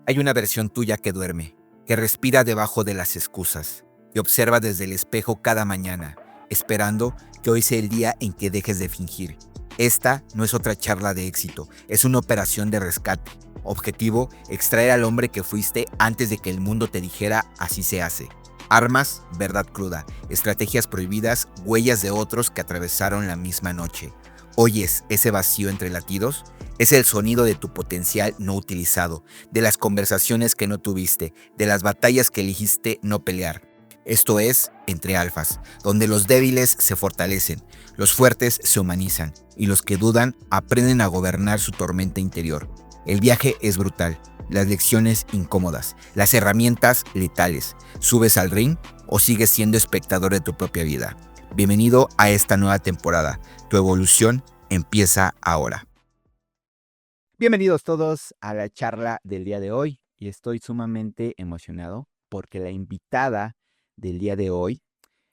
Hay una versión tuya que duerme, que respira debajo de las excusas, que observa desde el espejo cada mañana, esperando que hoy sea el día en que dejes de fingir. Esta no es otra charla de éxito, es una operación de rescate. Objetivo, extraer al hombre que fuiste antes de que el mundo te dijera así se hace. Armas, verdad cruda, estrategias prohibidas, huellas de otros que atravesaron la misma noche. ¿Oyes ese vacío entre latidos? Es el sonido de tu potencial no utilizado, de las conversaciones que no tuviste, de las batallas que elegiste no pelear. Esto es Entre Alfas, donde los débiles se fortalecen, los fuertes se humanizan y los que dudan aprenden a gobernar su tormenta interior. El viaje es brutal, las lecciones incómodas, las herramientas letales. ¿Subes al ring o sigues siendo espectador de tu propia vida? Bienvenido a esta nueva temporada. Tu evolución empieza ahora. Bienvenidos todos a la charla del día de hoy y estoy sumamente emocionado porque la invitada del día de hoy,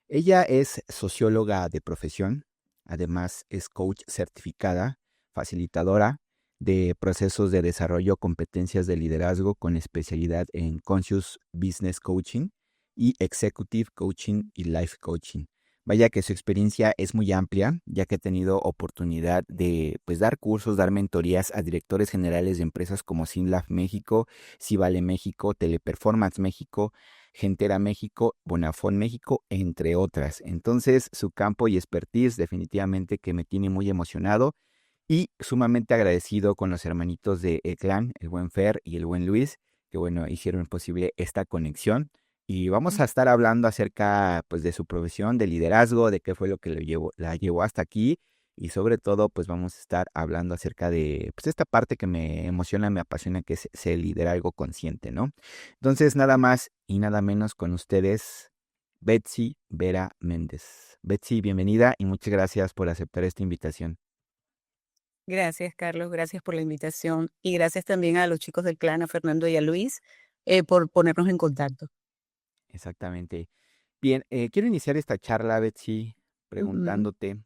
ella es socióloga de profesión, además es coach certificada, facilitadora de procesos de desarrollo, competencias de liderazgo con especialidad en Conscious Business Coaching y Executive Coaching y Life Coaching. Vaya que su experiencia es muy amplia, ya que he tenido oportunidad de dar cursos, dar mentorías a directores generales de empresas como Sinlab México, Civale México, Teleperformance México, Gentera México, Bonafón México, entre otras. Entonces, su campo y expertise definitivamente que me tiene muy emocionado y sumamente agradecido con los hermanitos de El Clan, el buen Fer y el buen Luis, que hicieron posible esta conexión. Y vamos a estar hablando acerca de su profesión, de liderazgo, de qué fue lo que la llevó hasta aquí. Y sobre todo, vamos a estar hablando acerca de esta parte que me emociona, me apasiona, que es el liderazgo consciente, ¿no? Entonces, nada más y nada menos con ustedes, Betsy Vera Méndez. Betsy, bienvenida y muchas gracias por aceptar esta invitación. Gracias, Carlos, gracias por la invitación y gracias también a los chicos del clan, a Fernando y a Luis, por ponernos en contacto. Exactamente. Bien, quiero iniciar esta charla, Betsy, Ujú. preguntándote,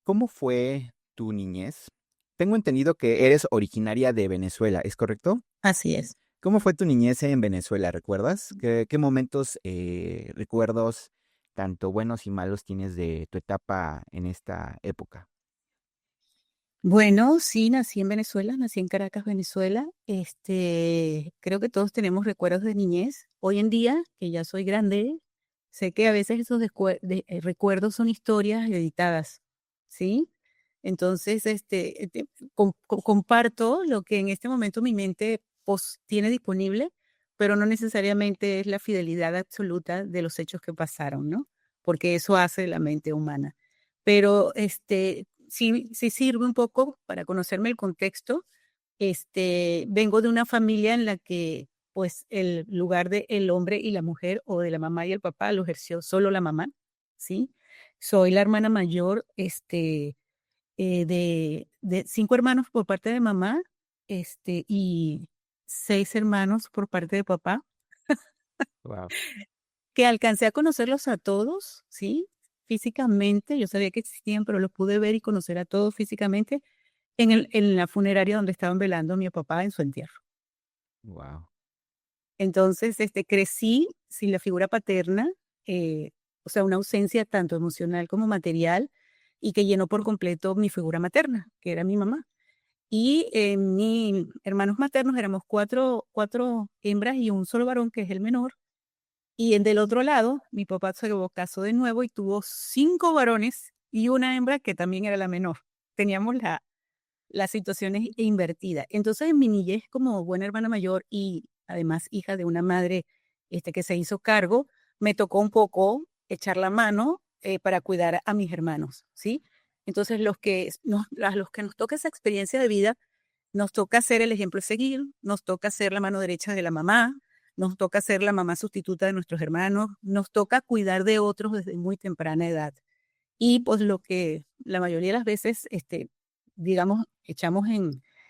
¿cómo fue tu niñez? Tengo entendido que eres originaria de Venezuela, ¿es correcto? Así es. ¿Cómo fue tu niñez en Venezuela? ¿Recuerdas? ¿Qué momentos, recuerdos, tanto buenos y malos, tienes de tu etapa en esta época? Bueno, sí, nací en Venezuela, nací en Caracas, Venezuela. Creo que todos tenemos recuerdos de niñez. Hoy en día, que ya soy grande, sé que a veces esos recuerdos son historias editadas, ¿sí? Entonces, comparto lo que en este momento mi mente tiene disponible, pero no necesariamente es la fidelidad absoluta de los hechos que pasaron, ¿no? Porque eso hace la mente humana. Pero sí sirve un poco para conocerme el contexto. Vengo de una familia en la que, pues, el lugar de el hombre y la mujer, o de la mamá y el papá, lo ejerció solo la mamá, ¿sí? Soy la hermana mayor, de 5 hermanos por parte de mamá, y 6 hermanos por parte de papá, Wow. que alcancé a conocerlos a todos, ¿sí? Físicamente, yo sabía que existían, pero los pude ver y conocer a todos físicamente en la funeraria donde estaban velando a mi papá en su entierro. Wow. Entonces, crecí sin la figura paterna, o sea, una ausencia tanto emocional como material, y que llenó por completo mi figura materna, que era mi mamá. Y, mis hermanos maternos éramos cuatro hembras y un solo varón, que es el menor. Y del otro lado, mi papá se casó de nuevo y tuvo 5 varones y una hembra que también era la menor. Teníamos las situaciones invertidas. Entonces, en mi niñez como buena hermana mayor y además hija de una madre, que se hizo cargo, me tocó un poco echar la mano, para cuidar a mis hermanos, ¿sí? Entonces, a los que nos toca esa experiencia de vida, nos toca ser el ejemplo a seguir, nos toca ser la mano derecha de la mamá, nos toca ser la mamá sustituta de nuestros hermanos, nos toca cuidar de otros desde muy temprana edad. Y, pues, lo que la mayoría de las veces, digamos, echamos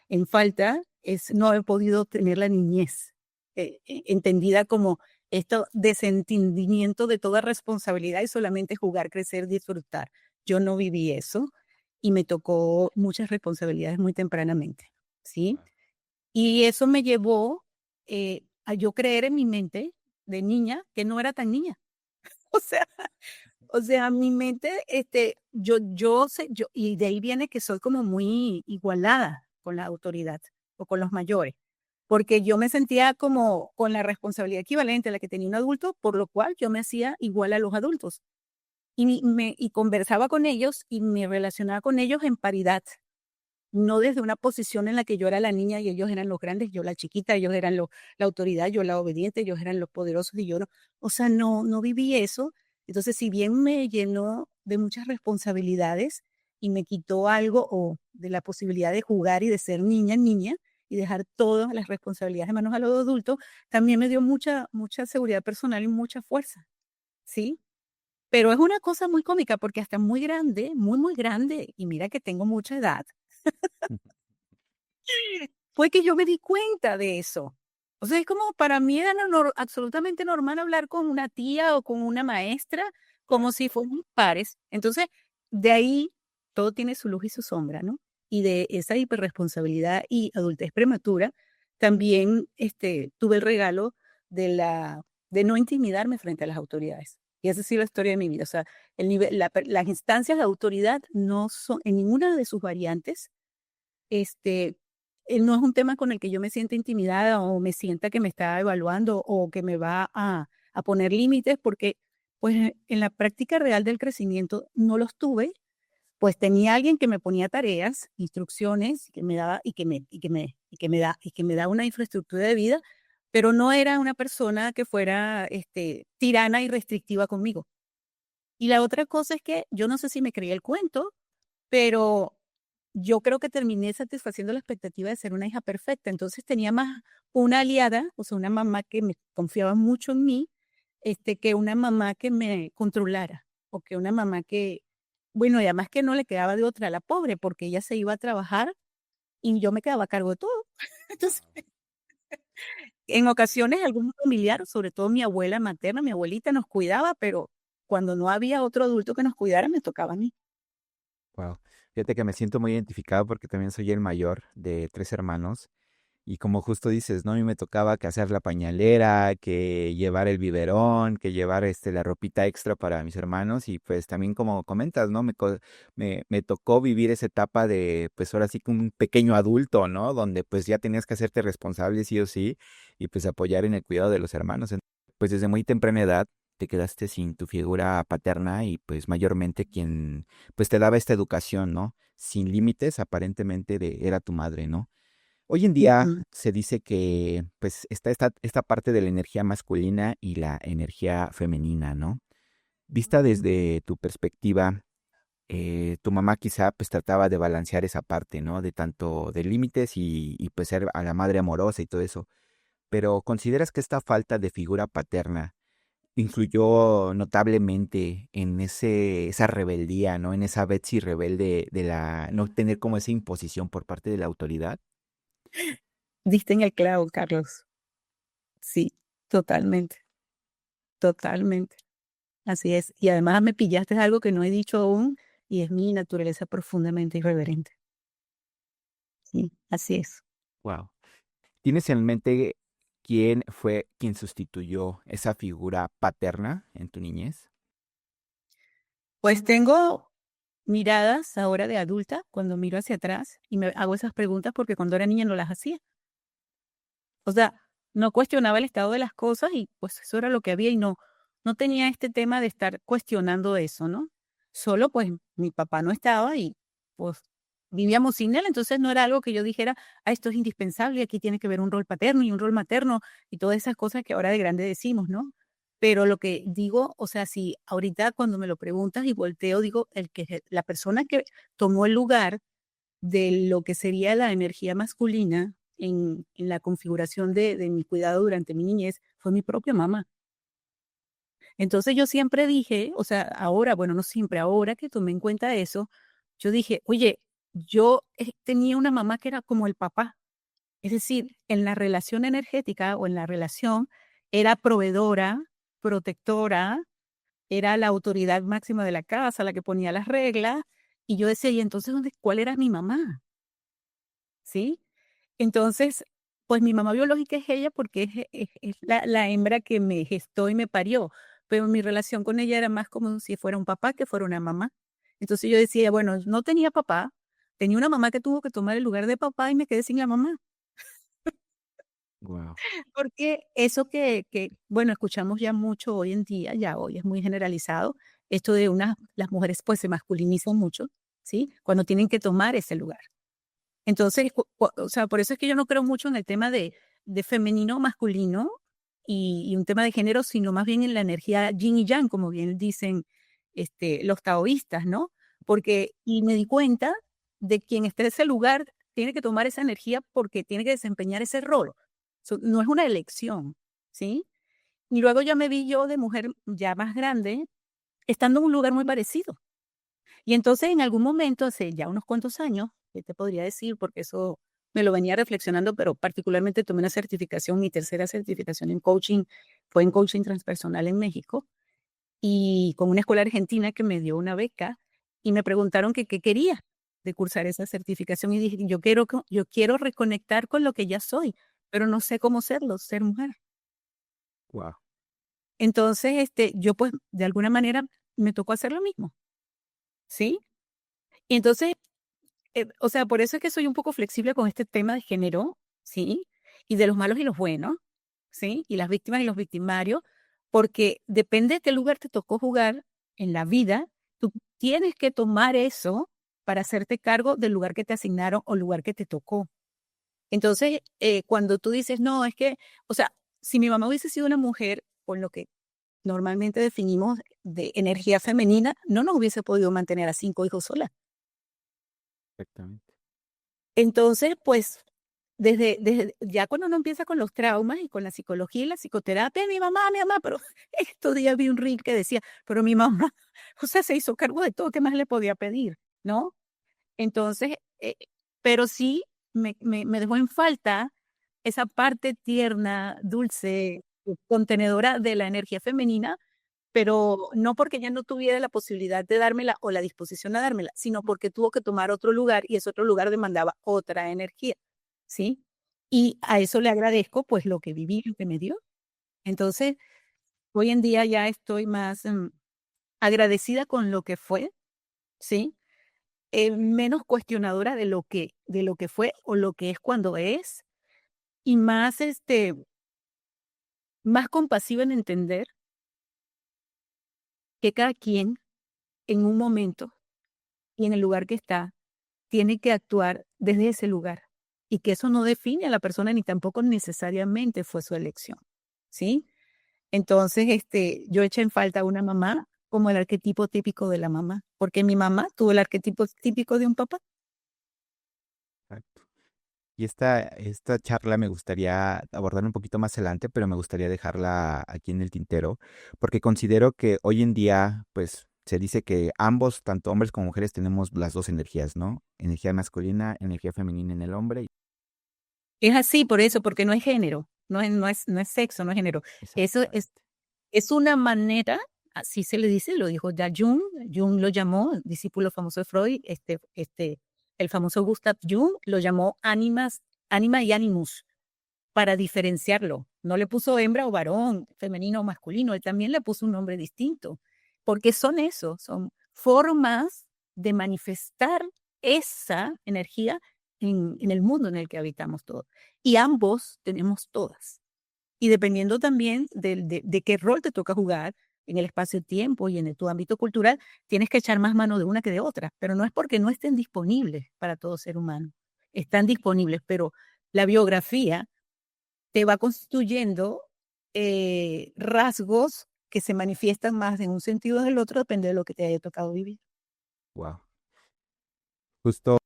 en falta es no haber podido tener la niñez, entendida como esto desentendimiento de toda responsabilidad y solamente jugar, crecer, disfrutar. Yo no viví eso y me tocó muchas responsabilidades muy tempranamente, ¿sí? Y eso me llevó a yo creer en mi mente de niña que no era tan niña. O sea, mi mente, yo sé, y de ahí viene que soy como muy igualada con la autoridad o con los mayores, porque yo me sentía como con la responsabilidad equivalente a la que tenía un adulto, por lo cual yo me hacía igual a los adultos. Y conversaba con ellos y me relacionaba con ellos en paridad, no desde una posición en la que yo era la niña y ellos eran los grandes, yo la chiquita, ellos eran la autoridad, yo la obediente, ellos eran los poderosos y yo no. O sea, no viví eso. Entonces, si bien me llenó de muchas responsabilidades y me quitó algo o de la posibilidad de jugar y de ser niña, niña, y dejar todas las responsabilidades en manos a los adultos, también me dio mucha seguridad personal y mucha fuerza, ¿sí? Pero es una cosa muy cómica porque hasta muy grande, muy grande, y mira que tengo mucha edad, fue que yo me di cuenta de eso. O sea, es como para mí era absolutamente normal hablar con una tía o con una maestra como si fueran pares. Entonces, de ahí todo tiene su luz y su sombra, ¿no? Y de esa hiperresponsabilidad y adultez prematura, también tuve el regalo de no intimidarme frente a las autoridades. Y esa ha sido la historia de mi vida. O sea, las instancias de autoridad no son, en ninguna de sus variantes, este, no es un tema con el que yo me sienta intimidada o me sienta que me está evaluando o que me va a poner límites, porque pues en la práctica real del crecimiento no los tuve, pues tenía alguien que me ponía tareas, instrucciones, que me daba y que me da una infraestructura de vida, pero no era una persona que fuera tirana y restrictiva conmigo. Y la otra cosa es que yo no sé si me creí el cuento, pero yo creo que terminé satisfaciendo la expectativa de ser una hija perfecta. Entonces tenía más una aliada, o sea, una mamá que me confiaba mucho en mí, que una mamá que me controlara, o que una mamá que, bueno, y además que no le quedaba de otra a la pobre, porque ella se iba a trabajar y yo me quedaba a cargo de todo. Entonces, en ocasiones algún familiar, sobre todo mi abuela materna, mi abuelita nos cuidaba, pero cuando no había otro adulto que nos cuidara, me tocaba a mí. Wow. Fíjate que me siento muy identificado porque también soy el mayor de tres hermanos. Y como justo dices, ¿no? A mí me tocaba que hacer la pañalera, que llevar el biberón, que llevar la ropita extra para mis hermanos. Y pues también como comentas, ¿no? Me tocó vivir esa etapa de, pues ahora sí que un pequeño adulto, ¿no? Donde pues ya tenías que hacerte responsable sí o sí y pues apoyar en el cuidado de los hermanos. Pues desde muy temprana edad te quedaste sin tu figura paterna y pues mayormente quien pues te daba esta educación, ¿no? Sin límites, aparentemente era tu madre, ¿no? Hoy en día Ujú, se dice que pues está esta parte de la energía masculina y la energía femenina, ¿no? Vista desde tu perspectiva, tu mamá quizá pues trataba de balancear esa parte, ¿no? De tanto de límites y pues ser a la madre amorosa y todo eso. Pero ¿consideras que esta falta de figura paterna influyó notablemente en esa rebeldía, ¿no? En esa Betsy rebelde de la no tener como esa imposición por parte de la autoridad? diste en el clavo, Carlos. Sí, totalmente, totalmente. Así es. Y además me pillaste algo que no he dicho aún y es mi naturaleza profundamente irreverente. Sí, así es. Wow. ¿Tienes en mente quién fue quien sustituyó esa figura paterna en tu niñez? Pues tengo miradas ahora de adulta cuando miro hacia atrás y me hago esas preguntas porque cuando era niña no las hacía. O sea, no cuestionaba el estado de las cosas y pues eso era lo que había y no tenía este tema de estar cuestionando eso, ¿no? Solo pues mi papá no estaba y pues vivíamos sin él, entonces no era algo que yo dijera, esto es indispensable, aquí tiene que haber un rol paterno y un rol materno y todas esas cosas que ahora de grande decimos, ¿no? Pero lo que digo, o sea, si ahorita cuando me lo preguntas y volteo, digo, la persona que tomó el lugar de lo que sería la energía masculina en la configuración de mi cuidado durante mi niñez fue mi propia mamá. Entonces yo siempre dije, o sea, ahora, bueno, no siempre, ahora que tomé en cuenta eso, yo dije, oye, yo tenía una mamá que era como el papá. Es decir, en la relación energética o en la relación era proveedora, protectora, era la autoridad máxima de la casa, la que ponía las reglas. Y yo decía, ¿y entonces cuál era mi mamá? ¿Sí? Entonces, pues mi mamá biológica es ella porque es la hembra que me gestó y me parió, pero mi relación con ella era más como si fuera un papá que fuera una mamá. Entonces yo decía, bueno, no tenía papá, tenía una mamá que tuvo que tomar el lugar de papá y me quedé sin la mamá. Wow. Porque eso bueno, escuchamos ya mucho hoy en día, ya hoy es muy generalizado, esto de las mujeres pues se masculinizan mucho, ¿sí? Cuando tienen que tomar ese lugar. Entonces, o sea, por eso es que yo no creo mucho en el tema de femenino o masculino y un tema de género, sino más bien en la energía yin y yang, como bien dicen los taoístas, ¿no? Porque, y me di cuenta de quien esté en ese lugar tiene que tomar esa energía porque tiene que desempeñar ese rol. No es una elección, ¿sí? Y luego ya me vi yo de mujer ya más grande, estando en un lugar muy parecido. Y entonces en algún momento, hace ya unos cuantos años, ¿qué te podría decir? Porque eso me lo venía reflexionando, pero particularmente tomé una certificación, mi tercera certificación en coaching fue en coaching transpersonal en México y con una escuela argentina que me dio una beca y me preguntaron que qué quería de cursar esa certificación y dije, yo quiero reconectar con lo que ya soy, pero no sé cómo serlo, ser mujer. Wow. Entonces, yo pues de alguna manera me tocó hacer lo mismo, ¿sí? Y entonces o sea, por eso es que soy un poco flexible con este tema de género, ¿sí? Y de los malos y los buenos, ¿sí? Y las víctimas y los victimarios, porque depende de qué lugar te tocó jugar en la vida, tú tienes que tomar eso para hacerte cargo del lugar que te asignaron o lugar que te tocó. Entonces, cuando tú dices, no, es que, o sea, si mi mamá hubiese sido una mujer con lo que normalmente definimos de energía femenina, no nos hubiese podido mantener a 5 hijos sola. Exactamente. Entonces, pues, desde ya cuando uno empieza con los traumas y con la psicología y la psicoterapia, mi mamá, pero estos días vi un reel que decía, pero mi mamá, o sea, se hizo cargo de todo, ¿qué más le podía pedir? ¿No? Entonces, pero sí me dejó en falta esa parte tierna, dulce, contenedora de la energía femenina, pero no porque ella no tuviera la posibilidad de dármela o la disposición a dármela, sino porque tuvo que tomar otro lugar y ese otro lugar demandaba otra energía, ¿sí? Y a eso le agradezco, pues, lo que viví, lo que me dio. Entonces, hoy en día ya estoy más, agradecida con lo que fue, ¿sí? Menos cuestionadora de lo que fue o lo que es cuando es, y más, más compasiva en entender que cada quien en un momento y en el lugar que está tiene que actuar desde ese lugar y que eso no define a la persona ni tampoco necesariamente fue su elección, ¿sí? Entonces, yo eché en falta a una mamá como el arquetipo típico de la mamá, porque mi mamá tuvo el arquetipo típico de un papá. Exacto. Y esta charla me gustaría abordar un poquito más adelante, pero me gustaría dejarla aquí en el tintero, porque considero que hoy en día, pues, se dice que ambos, tanto hombres como mujeres, tenemos las dos energías, ¿no? Energía masculina, energía femenina en el hombre. Es así por eso, porque no es género, no es sexo, no es género. Eso Exactamente. es una manera, así se le dice, lo dijo ya Jung, Jung lo llamó, discípulo famoso de Freud, el famoso Gustav Jung lo llamó anima y animus, para diferenciarlo. No le puso hembra o varón, femenino o masculino, él también le puso un nombre distinto, porque son eso, son formas de manifestar esa energía en el mundo en el que habitamos todos. Y ambos tenemos todas. Y dependiendo también de qué rol te toca jugar en el espacio-tiempo y en tu ámbito cultural, tienes que echar más mano de una que de otra, pero no es porque no estén disponibles para todo ser humano. Están disponibles, pero la biografía te va constituyendo rasgos que se manifiestan más en un sentido o del otro, depende de lo que te haya tocado vivir. Wow. Justo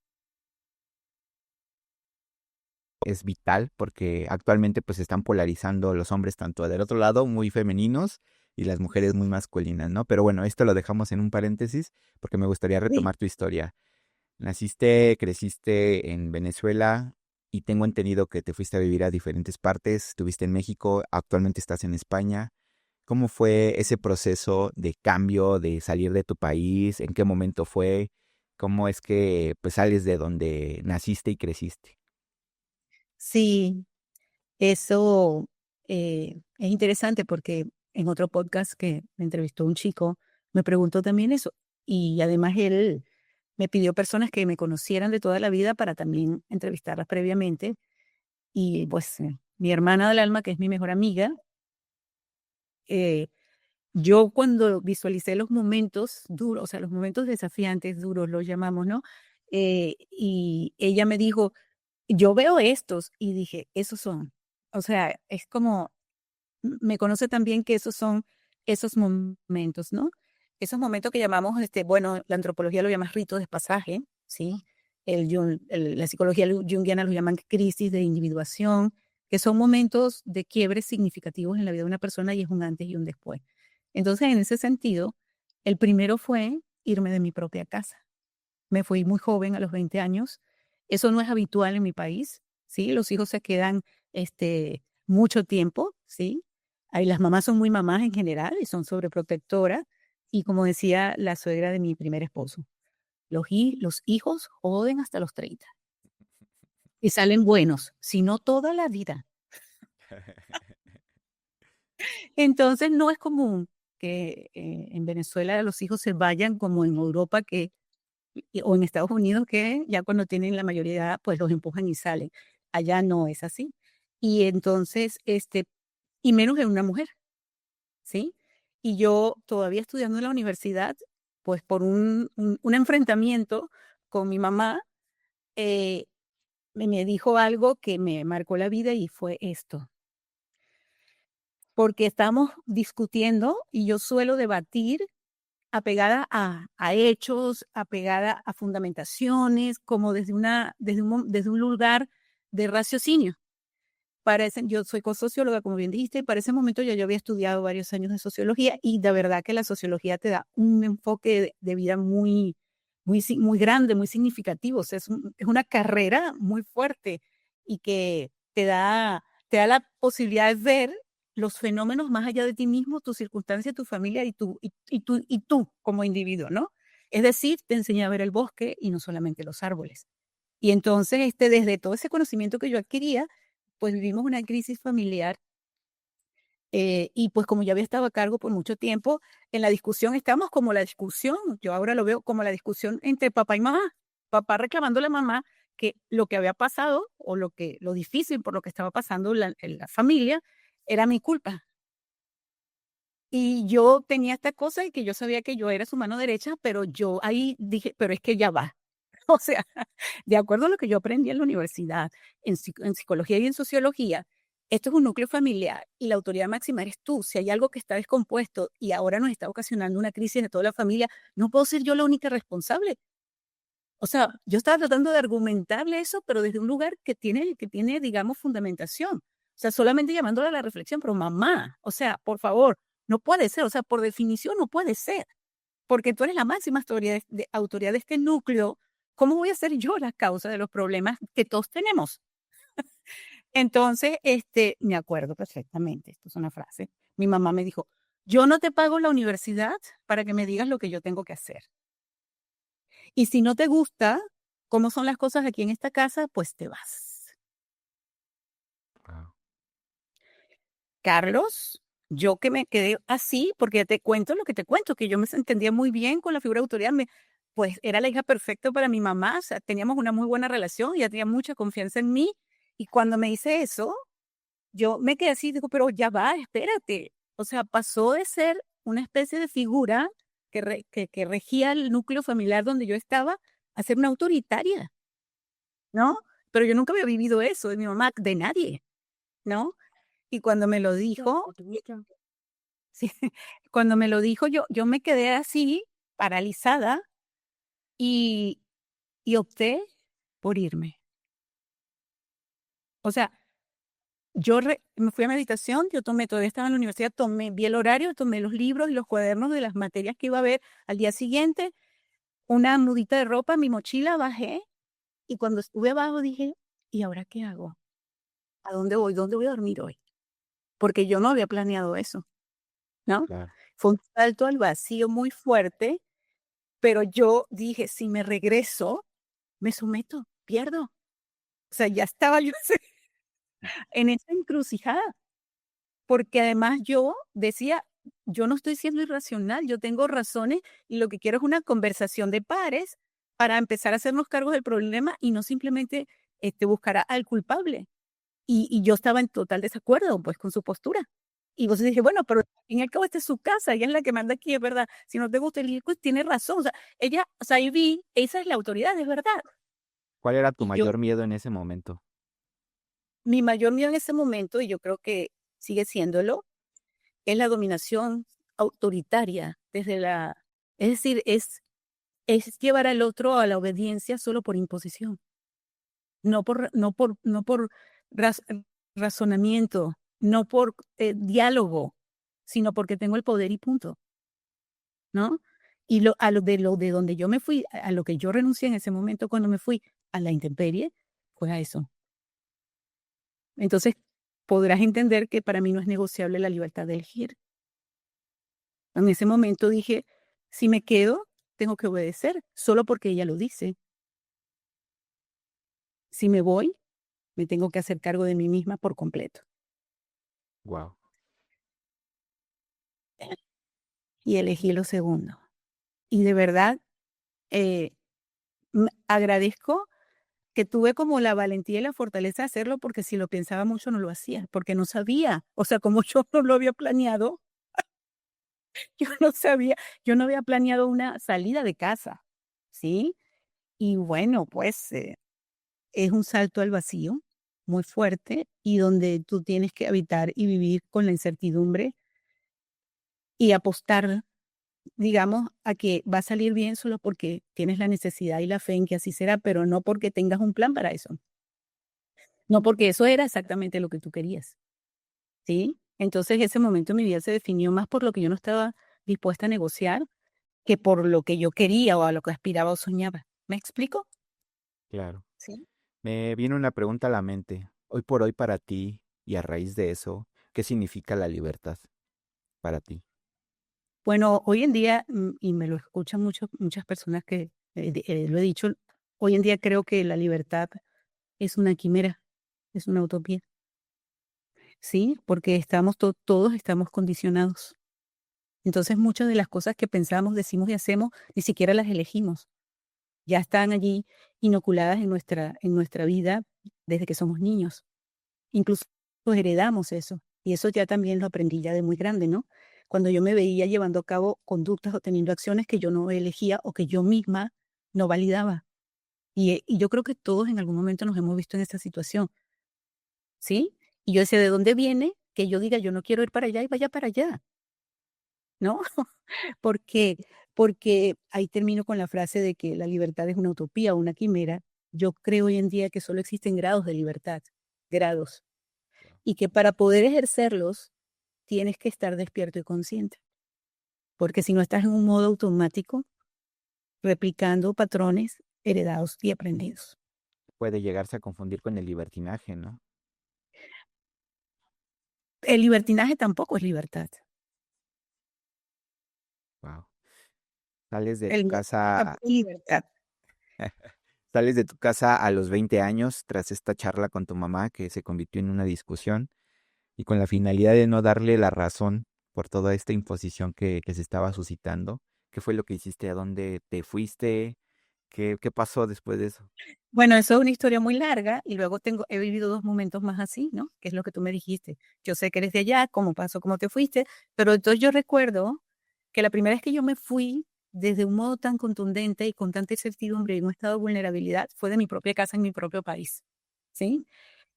es vital porque actualmente pues se están polarizando los hombres tanto del otro lado, muy femeninos, y las mujeres muy masculinas, ¿no? Pero bueno, esto lo dejamos en un paréntesis porque me gustaría Sí, retomar tu historia. Naciste, creciste en Venezuela y tengo entendido que te fuiste a vivir a diferentes partes. Estuviste en México, actualmente estás en España. ¿Cómo fue ese proceso de cambio, de salir de tu país? ¿En qué momento fue? ¿Cómo es que pues sales de donde naciste y creciste? sí. Eso es interesante porque en otro podcast que me entrevistó un chico, me preguntó también eso. Y además él me pidió personas que me conocieran de toda la vida para también entrevistarlas previamente. Y pues mi hermana del alma, que es mi mejor amiga, eh, yo cuando visualicé los momentos duros, o sea, los momentos desafiantes, duros, los llamamos, ¿no? Y ella me dijo, yo veo estos y dije, esos son. O sea, es como, me conoce también que esos son esos momentos, ¿no? Esos momentos que llamamos, bueno, la antropología lo llama ritos de pasaje, ¿sí? La psicología junguiana lo llaman crisis de individuación, que son momentos de quiebres significativos en la vida de una persona y es un antes y un después. Entonces, en ese sentido, el primero fue irme de mi propia casa. Me fui muy joven, a los 20 años. Eso no es habitual en mi país, ¿sí? Los hijos se quedan, mucho tiempo, ¿sí? Ahí las mamás son muy mamás en general y son sobreprotectoras. Y como decía la suegra de mi primer esposo, los hijos joden hasta los 30 y salen buenos, si no toda la vida. Entonces, no es común que, en Venezuela los hijos se vayan como en Europa o en Estados Unidos que ya cuando tienen la mayoría de edad, pues los empujan y salen. Allá no es así. Y entonces, y menos en una mujer, ¿sí? Y yo todavía estudiando en la universidad, pues por un enfrentamiento con mi mamá, eh, me dijo algo que me marcó la vida y fue esto. Porque estamos discutiendo y yo suelo debatir apegada a hechos, apegada a fundamentaciones, como desde un lugar de raciocinio. Yo soy socióloga, como bien dijiste, y para ese momento ya yo había estudiado varios años de sociología y de verdad que la sociología te da un enfoque de vida muy grande, muy significativo. O sea, es una carrera muy fuerte y que te da la posibilidad de ver los fenómenos más allá de ti mismo, tu circunstancia, tu familia y tú como individuo, ¿no? Es decir, te enseña a ver el bosque y no solamente los árboles. Y entonces, desde todo ese conocimiento que yo adquiría, pues vivimos una crisis familiar, y pues como yo había estado a cargo por mucho tiempo, en la discusión estamos como la discusión, yo ahora lo veo como la discusión entre papá y mamá, papá reclamando a la mamá que lo que había pasado o lo difícil por lo que estaba pasando en la familia era mi culpa. Y yo tenía esta cosa y que yo sabía que yo era su mano derecha, pero yo ahí dije, pero es que ya va. O sea, de acuerdo a lo que yo aprendí en la universidad, en psicología y en sociología, esto es un núcleo familiar y la autoridad máxima eres tú. Si hay algo que está descompuesto y ahora nos está ocasionando una crisis de toda la familia, no puedo ser yo la única responsable. O sea, yo estaba tratando de argumentarle eso, pero desde un lugar que tiene, digamos, fundamentación. O sea, solamente llamándola a la reflexión, pero mamá, o sea, por favor, no puede ser, o sea, por definición no puede ser, porque tú eres la máxima autoridad de este núcleo. ¿Cómo voy a ser yo la causa de los problemas que todos tenemos? Entonces, me acuerdo perfectamente, esto es una frase. Mi mamá me dijo, yo no te pago la universidad para que me digas lo que yo tengo que hacer. Y si no te gusta cómo son las cosas aquí en esta casa, pues te vas. Wow. Carlos, yo que me quedé así, porque ya te cuento lo que te cuento, que yo me entendía muy bien con la figura de autoridad, pues era la hija perfecta para mi mamá, o sea, teníamos una muy buena relación, ella tenía mucha confianza en mí, y cuando me dice eso, yo me quedé así, digo, pero ya va, espérate. O sea, pasó de ser una especie de figura que regía el núcleo familiar donde yo estaba a ser una autoritaria, ¿no? Pero yo nunca había vivido eso de mi mamá, de nadie, ¿no? Y cuando me lo dijo, sí, cuando me lo dijo, yo me quedé así, paralizada, y, y opté por irme. O sea, me fui a meditación, todavía estaba en la universidad, vi el horario, tomé los libros y los cuadernos de las materias que iba a ver al día siguiente, una mudita de ropa, mi mochila, bajé y cuando estuve abajo dije, ¿y ahora qué hago? ¿A dónde voy? ¿Dónde voy a dormir hoy? Porque yo no había planeado eso, ¿no? Claro. Fue un salto al vacío muy fuerte, pero yo dije, si me regreso, me someto, pierdo. O sea, ya estaba yo en esa encrucijada, porque además yo decía, yo no estoy siendo irracional, yo tengo razones y lo que quiero es una conversación de pares para empezar a hacernos cargos del problema y no simplemente buscar al culpable. Y yo estaba en total desacuerdo, pues, con su postura. Y entonces dije: "Bueno, pero al fin y al cabo esta es su casa, ella es la que manda aquí, es verdad. Si no te gusta elegir, pues, tiene razón". O sea, ella, o sea, ahí vi, esa es la autoridad, es verdad. ¿Cuál era tu Y yo mayor miedo en ese momento? mi mayor miedo en ese momento, y yo creo que sigue siéndolo, es la dominación autoritaria desde la es decir, es llevar al otro a la obediencia solo por imposición, no por raz razonamiento, no por, diálogo, sino porque tengo el poder y punto, ¿no? Y lo de donde yo me fui, a lo que yo renuncié en ese momento cuando me fui a la intemperie, fue a eso. Entonces, podrás entender que para mí no es negociable la libertad de elegir. En ese momento dije: "Si me quedo, tengo que obedecer, solo porque ella lo dice. Si me voy, me tengo que hacer cargo de mí misma por completo". Wow. Y elegí lo segundo. Y de verdad, eh, agradezco que tuve como la valentía y la fortaleza de hacerlo, porque si lo pensaba mucho no lo hacía, porque no sabía. O sea, como yo no lo había planeado, yo no sabía, yo no había planeado una salida de casa, ¿sí? Y bueno, pues, es un salto al vacío muy fuerte y donde tú tienes que habitar y vivir con la incertidumbre y apostar, digamos, a que va a salir bien solo porque tienes la necesidad y la fe en que así será, pero no porque tengas un plan para eso, no porque eso era exactamente lo que tú querías, ¿sí? Entonces ese momento en mi vida se definió más por lo que yo no estaba dispuesta a negociar que por lo que yo quería o a lo que aspiraba o soñaba. ¿Me explico? Claro. Sí. Me viene una pregunta a la mente. Hoy por hoy para ti, y a raíz de eso, ¿qué significa la libertad para ti? Bueno, hoy en día, y me lo escuchan muchas personas que lo he dicho, hoy en día creo que la libertad es una quimera, es una utopía, ¿sí? Porque todos estamos condicionados. Entonces, muchas de las cosas que pensamos, decimos y hacemos, ni siquiera las elegimos. Ya están allí inoculadas en nuestra vida desde que somos niños. Incluso heredamos eso. Y eso ya también lo aprendí ya de muy grande, ¿no? Cuando yo me veía llevando a cabo conductas o teniendo acciones que yo no elegía o que yo misma no validaba. Y yo creo que todos en algún momento nos hemos visto en esa situación, ¿sí? Y yo decía, ¿de dónde viene que yo diga, yo no quiero ir para allá y vaya para allá? ¿No? Porque, porque ahí termino con la frase de que la libertad es una utopía o una quimera. Yo creo hoy en día que solo existen grados de libertad, grados, y que para poder ejercerlos tienes que estar despierto y consciente, porque si no estás en un modo automático, replicando patrones heredados y aprendidos. Puede llegarse a confundir con el libertinaje, ¿no? El libertinaje tampoco es libertad. Wow. Sales de El tu libertinaje casa, tampoco es libertad. sales de tu casa a los 20 años tras esta charla con tu mamá que se convirtió en una discusión y con la finalidad de no darle la razón por toda esta imposición que se estaba suscitando. ¿Qué fue lo que hiciste? ¿A dónde te fuiste? ¿Qué pasó después de eso? Bueno, eso es una historia muy larga y luego he vivido 2 momentos más así, ¿no? Que es lo que tú me dijiste. Yo sé que eres de allá, cómo pasó, cómo te fuiste, pero entonces yo recuerdo que la primera vez que yo me fui desde un modo tan contundente y con tanta incertidumbre y en un estado de vulnerabilidad fue de mi propia casa en mi propio país, ¿sí?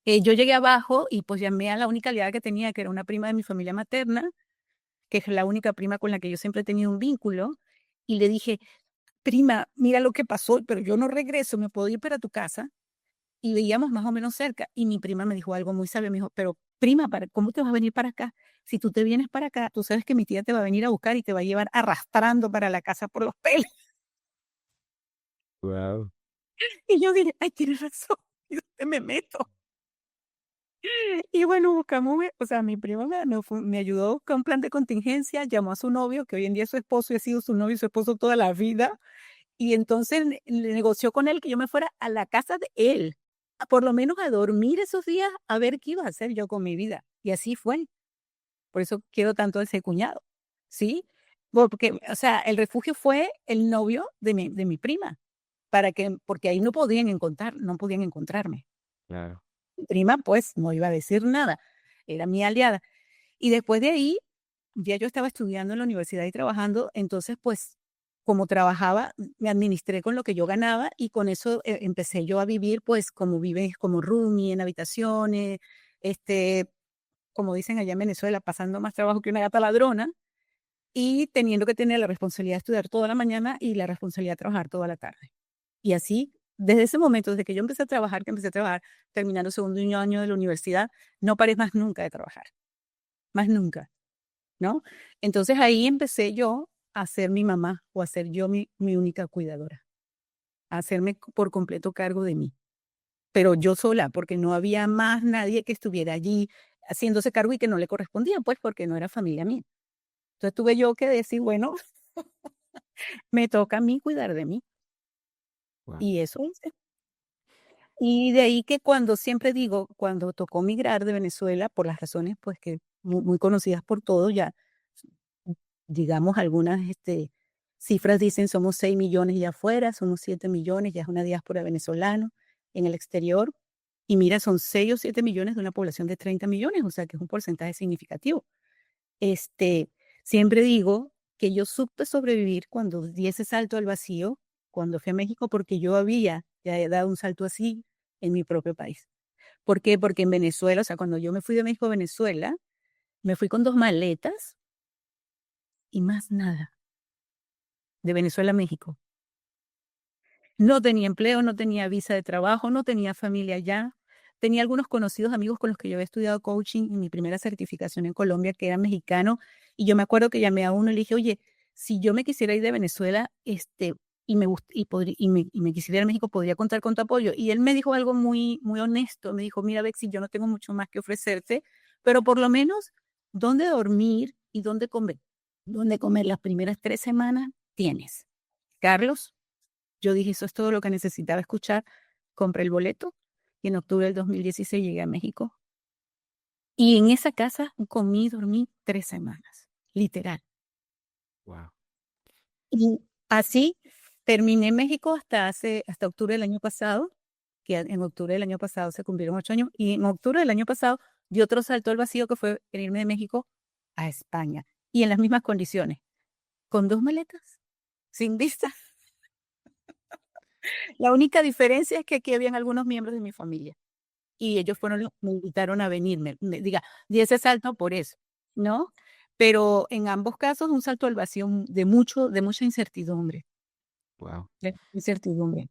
Yo llegué abajo y pues llamé a la única aliada que tenía, que era una prima de mi familia materna, que es la única prima con la que yo siempre he tenido un vínculo, y le dije: "Prima, mira lo que pasó, pero yo no regreso, ¿me puedo ir para tu casa?". Y veíamos más o menos cerca, y mi prima me dijo algo muy sabio, me dijo: "Pero prima, ¿cómo te vas a venir para acá? Si tú te vienes para acá, tú sabes que mi tía te va a venir a buscar y te va a llevar arrastrando para la casa por los pelos". Wow. Y yo dije: "Ay, tienes razón, ¿y dónde me meto?". Y bueno, buscamos, o sea, mi prima me ayudó a buscar un plan de contingencia, llamó a su novio, que hoy en día es su esposo, y ha sido su novio y su esposo toda la vida, y entonces le negoció con él que yo me fuera a la casa de él. por lo menos a dormir esos días, a ver qué iba a hacer yo con mi vida. Y así fue. Por eso quiero tanto a ese cuñado, ¿sí? Porque, o sea, el refugio fue el novio de mi prima, porque ahí no podían encontrarme. Claro. Mi prima, pues, no iba a decir nada, era mi aliada. Y después de ahí, ya yo estaba estudiando en la universidad y trabajando, entonces, pues, como trabajaba, me administré con lo que yo ganaba y con eso empecé yo a vivir, pues, como vives, como roomie en habitaciones, este, como dicen allá en Venezuela, pasando más trabajo que una gata ladrona y teniendo que tener la responsabilidad de estudiar toda la mañana y la responsabilidad de trabajar toda la tarde. Y así, desde ese momento, desde que yo empecé a trabajar, terminando segundo año de la universidad, no paré más nunca de trabajar, más nunca, ¿no? Entonces ahí empecé yo a ser mi mamá o a ser yo mi única cuidadora, a hacerme por completo cargo de mí, pero yo sola, porque no había más nadie que estuviera allí haciéndose cargo y que no le correspondía, pues porque no era familia mía. Entonces tuve yo que decir, bueno, me toca a mí cuidar de mí. Wow. Y eso hice. Y de ahí que cuando siempre digo, cuando tocó migrar de Venezuela, por las razones pues que muy conocidas por todos, ya digamos algunas cifras dicen somos 6 millones ya afuera, somos 7 millones, ya es una diáspora venezolana en el exterior. Y mira, son 6 o 7 millones de una población de 30 millones, o sea que es un porcentaje significativo. Este, siempre digo que yo supe sobrevivir cuando di ese salto al vacío, cuando fui a México, porque yo había ya dado un salto así en mi propio país. ¿Por qué? Porque en Venezuela, o sea, cuando yo me fui de México a Venezuela, me fui con 2 maletas y más nada, de Venezuela a México. No tenía empleo, no tenía visa de trabajo, no tenía familia allá. Tenía algunos conocidos amigos con los que yo había estudiado coaching en mi primera certificación en Colombia, que eran mexicanos, y yo me acuerdo que llamé a uno y le dije: "Oye, si yo me quisiera ir de Venezuela, y me quisiera ir a México, ¿podría contar con tu apoyo?". Y él me dijo algo muy muy honesto, me dijo: "Mira, Bexy, yo no tengo mucho más que ofrecerte, pero por lo menos dónde dormir y dónde comer las primeras 3 semanas tienes. Carlos". Yo dije: "Eso es todo lo que necesitaba escuchar". Compré el boleto y en octubre del 2016 llegué a México. Y en esa casa comí, dormí 3 semanas, literal. Wow. Y así terminé en México hasta octubre del año pasado, que en octubre del año pasado se cumplieron 8 años, y en octubre del año pasado di otro salto al vacío, que fue en irme de México a España, y en las mismas condiciones, con 2 maletas, sin visa. La única diferencia es que aquí habían algunos miembros de mi familia. Y ellos fueron los que me invitaron a venirme, di ese salto por eso, ¿no? Pero en ambos casos, un salto al vacío de mucha incertidumbre, Wow. de incertidumbre.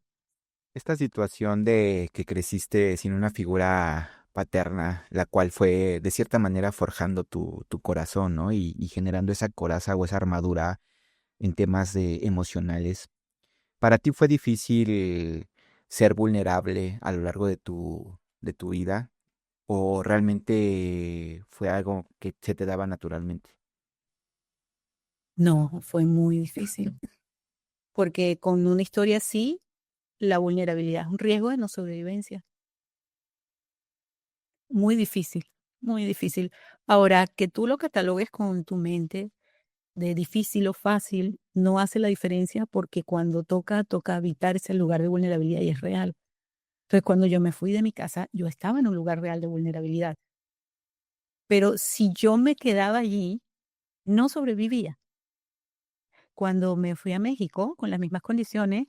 Esta situación de que creciste sin una figura paterna, la cual fue de cierta manera forjando tu corazón, ¿no? Y generando esa coraza o esa armadura en temas emocionales. ¿Para ti fue difícil ser vulnerable a lo largo de tu vida? ¿O realmente fue algo que se te daba naturalmente? No, fue muy difícil, porque con una historia así, la vulnerabilidad es un riesgo de no sobrevivencia. Muy difícil, muy difícil. Ahora, que tú lo catalogues con tu mente de difícil o fácil, no hace la diferencia, porque cuando toca habitar ese lugar de vulnerabilidad y es real. Entonces, cuando yo me fui de mi casa, yo estaba en un lugar real de vulnerabilidad, pero si yo me quedaba allí, no sobrevivía. Cuando me fui a México con las mismas condiciones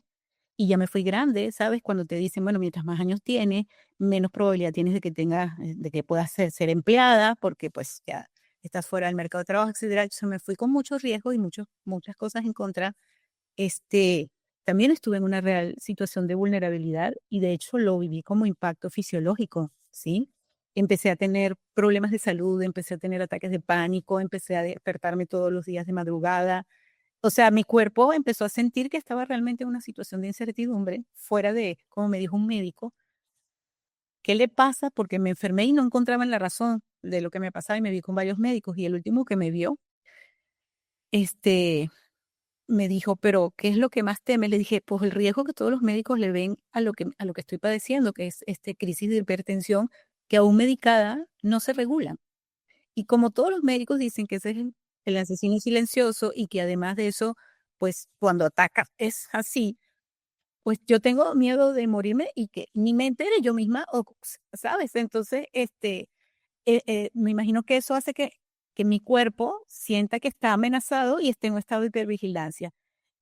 y ya me fui grande, ¿sabes? Cuando te dicen, bueno, mientras más años tienes, menos probabilidad tienes de que de que puedas ser empleada, porque pues ya estás fuera del mercado de trabajo, etcétera. Entonces me fui con muchos riesgos y muchas cosas en contra. Este, También estuve en una real situación de vulnerabilidad y de hecho lo viví como impacto fisiológico, ¿sí? Empecé a tener problemas de salud, empecé a tener ataques de pánico, empecé a despertarme todos los días de madrugada. O sea, mi cuerpo empezó a sentir que estaba realmente en una situación de incertidumbre, fuera de, como me dijo un médico, ¿qué le pasa? Porque me enfermé y no encontraban la razón de lo que me pasaba y me vi con varios médicos y el último que me vio, este, me dijo, pero ¿qué es lo que más teme? Le dije, pues el riesgo que todos los médicos le ven a lo que estoy padeciendo, que es crisis de hipertensión, que aún medicada no se regula. Y como todos los médicos dicen que ese es el asesino silencioso y que además de eso, pues cuando ataca es así, pues yo tengo miedo de morirme y que ni me entere yo misma, o, ¿sabes? Entonces, me imagino que eso hace que mi cuerpo sienta que está amenazado y esté en un estado de hipervigilancia.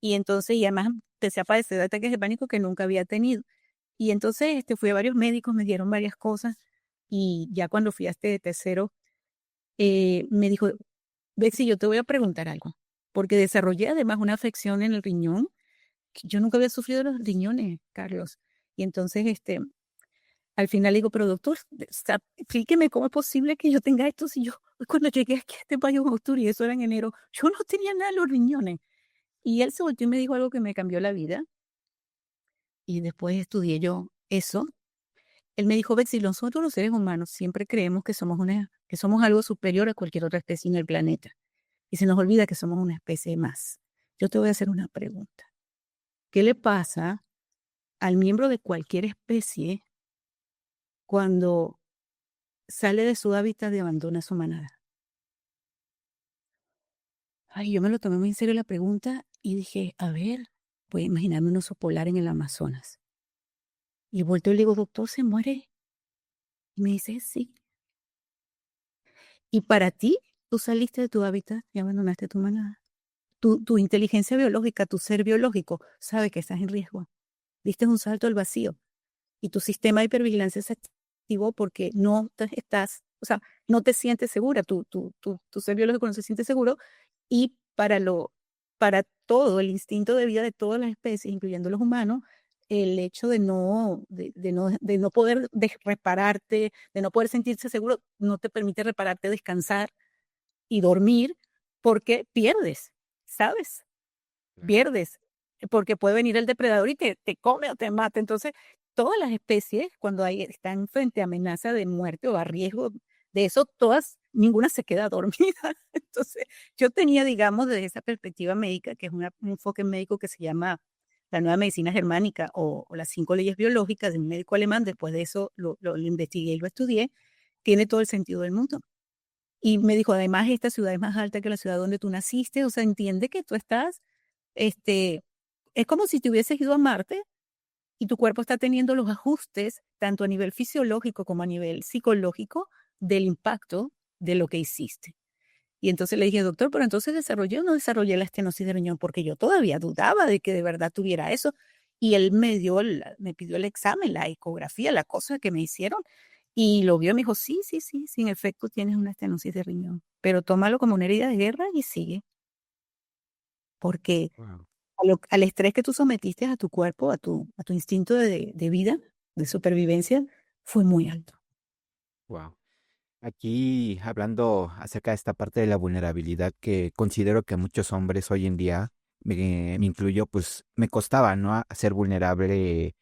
Y entonces, y además empecé a padecer de ataques de pánico que nunca había tenido. Y entonces fui a varios médicos, me dieron varias cosas y ya cuando fui a este tercero, me dijo, Bexy, yo te voy a preguntar algo, porque desarrollé además una afección en el riñón, que yo nunca había sufrido de los riñones, Carlos. Y entonces, al final le digo, pero doctor, explíqueme cómo es posible que yo tenga esto si yo, cuando llegué aquí a este país en octubre y eso era en enero, yo no tenía nada en los riñones. Y él se volteó y me dijo algo que me cambió la vida. Y después estudié yo eso. Él me dijo, Betsy, nosotros los seres humanos siempre creemos que somos algo superior a cualquier otra especie en el planeta. Y se nos olvida que somos una especie más. Yo te voy a hacer una pregunta. ¿Qué le pasa al miembro de cualquier especie cuando sale de su hábitat y abandona su manada? Ay, yo me lo tomé muy en serio la pregunta y dije, a ver, voy a imaginarme un oso polar en el Amazonas. Y volteo y le digo, doctor, ¿se muere? Y me dice, sí. Y para ti, tú saliste de tu hábitat y abandonaste tu manada. Tu inteligencia biológica, tu ser biológico, sabe que estás en riesgo. Diste un salto al vacío y tu sistema de hipervigilancia se activó porque o sea, no te sientes segura, tu ser biológico no se siente seguro y para todo el instinto de vida de todas las especies, incluyendo los humanos, el hecho de no poder repararte, de no poder sentirse seguro, no te permite repararte, descansar y dormir porque pierdes, ¿sabes? Claro. Pierdes, porque puede venir el depredador y te come o te mata. Entonces, todas las especies, cuando están frente a amenaza de muerte o a riesgo de eso, todas, ninguna se queda dormida. Entonces, yo tenía, digamos, desde esa perspectiva médica, que es un enfoque médico que se llama la nueva medicina germánica o las 5 leyes biológicas de un médico alemán, después de eso lo investigué y lo estudié, tiene todo el sentido del mundo. Y me dijo, además, esta ciudad es más alta que la ciudad donde tú naciste, o sea, entiende que tú estás, este, es como si te hubieses ido a Marte y tu cuerpo está teniendo los ajustes, tanto a nivel fisiológico como a nivel psicológico, del impacto de lo que hiciste. Y entonces le dije, doctor, pero entonces desarrollé o no desarrollé la estenosis de riñón, porque yo todavía dudaba de que de verdad tuviera eso. Y él me pidió el examen, la ecografía, la cosa que me hicieron, y lo vio y me dijo, sí, sí, sí, sin efecto tienes una estenosis de riñón, pero tómalo como una herida de guerra y sigue, porque Wow. al estrés que tú sometiste a tu cuerpo, a tu instinto de vida, de supervivencia, fue muy alto. Wow. Aquí hablando acerca de esta parte de la vulnerabilidad que considero que muchos hombres hoy en día, me incluyo, pues me costaba, ¿no? A ser vulnerable,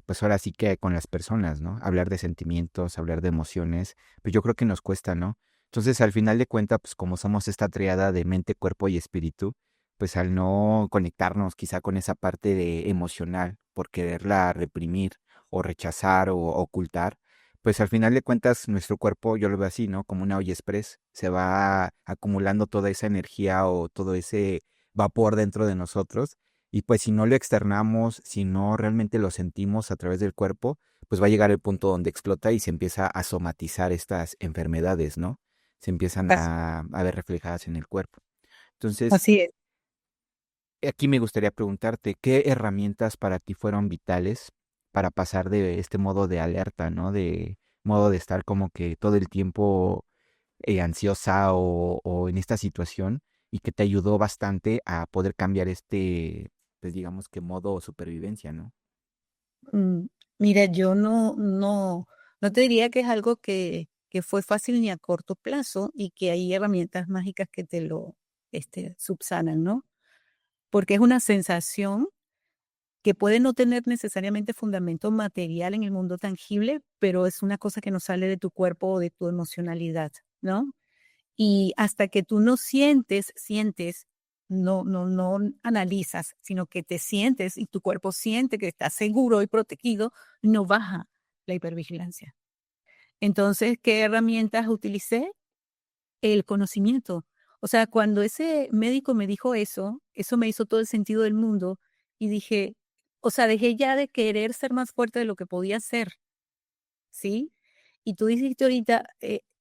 pues ahora sí que con las personas, ¿no? Hablar de sentimientos, hablar de emociones, pues yo creo que nos cuesta, ¿no? Entonces, al final de cuentas, pues como somos esta triada de mente, cuerpo y espíritu, pues al no conectarnos quizá con esa parte de emocional por quererla reprimir o rechazar o ocultar, pues al final de cuentas nuestro cuerpo, yo lo veo así, ¿no? Como una olla express, se va acumulando toda esa energía o todo ese vapor dentro de nosotros y pues si no lo externamos, si no realmente lo sentimos a través del cuerpo, pues va a llegar el punto donde explota y se empieza a somatizar estas enfermedades, ¿no? Se empiezan As- a ver reflejadas en el cuerpo. Entonces, Así es. aquí me gustaría preguntarte, ¿qué herramientas para ti fueron vitales para pasar de este modo de alerta, ¿no? De modo de estar como que todo el tiempo ansiosa o en esta situación y que te ayudó bastante a poder cambiar este, pues digamos que modo supervivencia, ¿no? Mm, Mira, yo no te diría que es algo que fue fácil ni a corto plazo y que hay herramientas mágicas que te lo subsanan, ¿no? Porque es una sensación que puede no tener necesariamente fundamento material en el mundo tangible, pero es una cosa que no sale de tu cuerpo o de tu emocionalidad, ¿no? Y hasta que tú no sientes no analizas, sino que te sientes y tu cuerpo siente que estás seguro y protegido, no baja la hipervigilancia. Entonces, ¿qué herramientas utilicé? El conocimiento. O sea, cuando ese médico me dijo eso me hizo todo el sentido del mundo y dije, o sea, dejé ya de querer ser más fuerte de lo que podía ser, ¿sí? Y tú dijiste ahorita,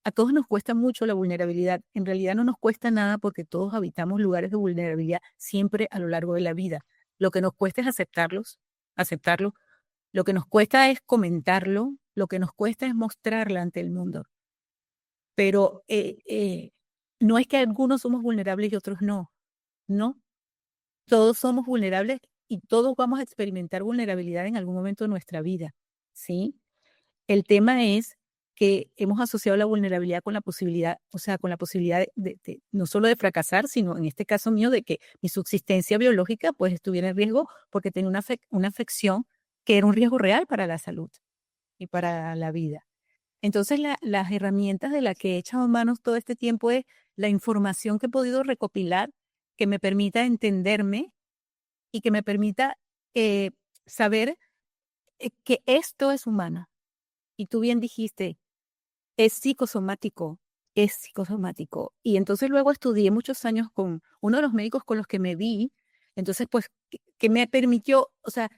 a todos nos cuesta mucho la vulnerabilidad. En realidad no nos cuesta nada porque todos habitamos lugares de vulnerabilidad siempre a lo largo de la vida. Lo que nos cuesta es aceptarlo. Lo que nos cuesta es comentarlo. Lo que nos cuesta es mostrarla ante el mundo. Pero no es que algunos somos vulnerables y otros no. No, todos somos vulnerables y todos vamos a experimentar vulnerabilidad en algún momento de nuestra vida, ¿sí? El tema es que hemos asociado la vulnerabilidad con la posibilidad, o sea, con la posibilidad no solo de fracasar, sino en este caso mío, de que mi subsistencia biológica pues estuviera en riesgo porque tenía una afección que era un riesgo real para la salud y para la vida. Entonces, las herramientas de las que he echado manos todo este tiempo es la información que he podido recopilar que me permita entenderme y que me permita eh, saber que esto es humano. Y tú bien dijiste, es psicosomático, es psicosomático. Y entonces luego estudié muchos años con uno de los médicos con los que me vi, entonces pues que me permitió, o sea,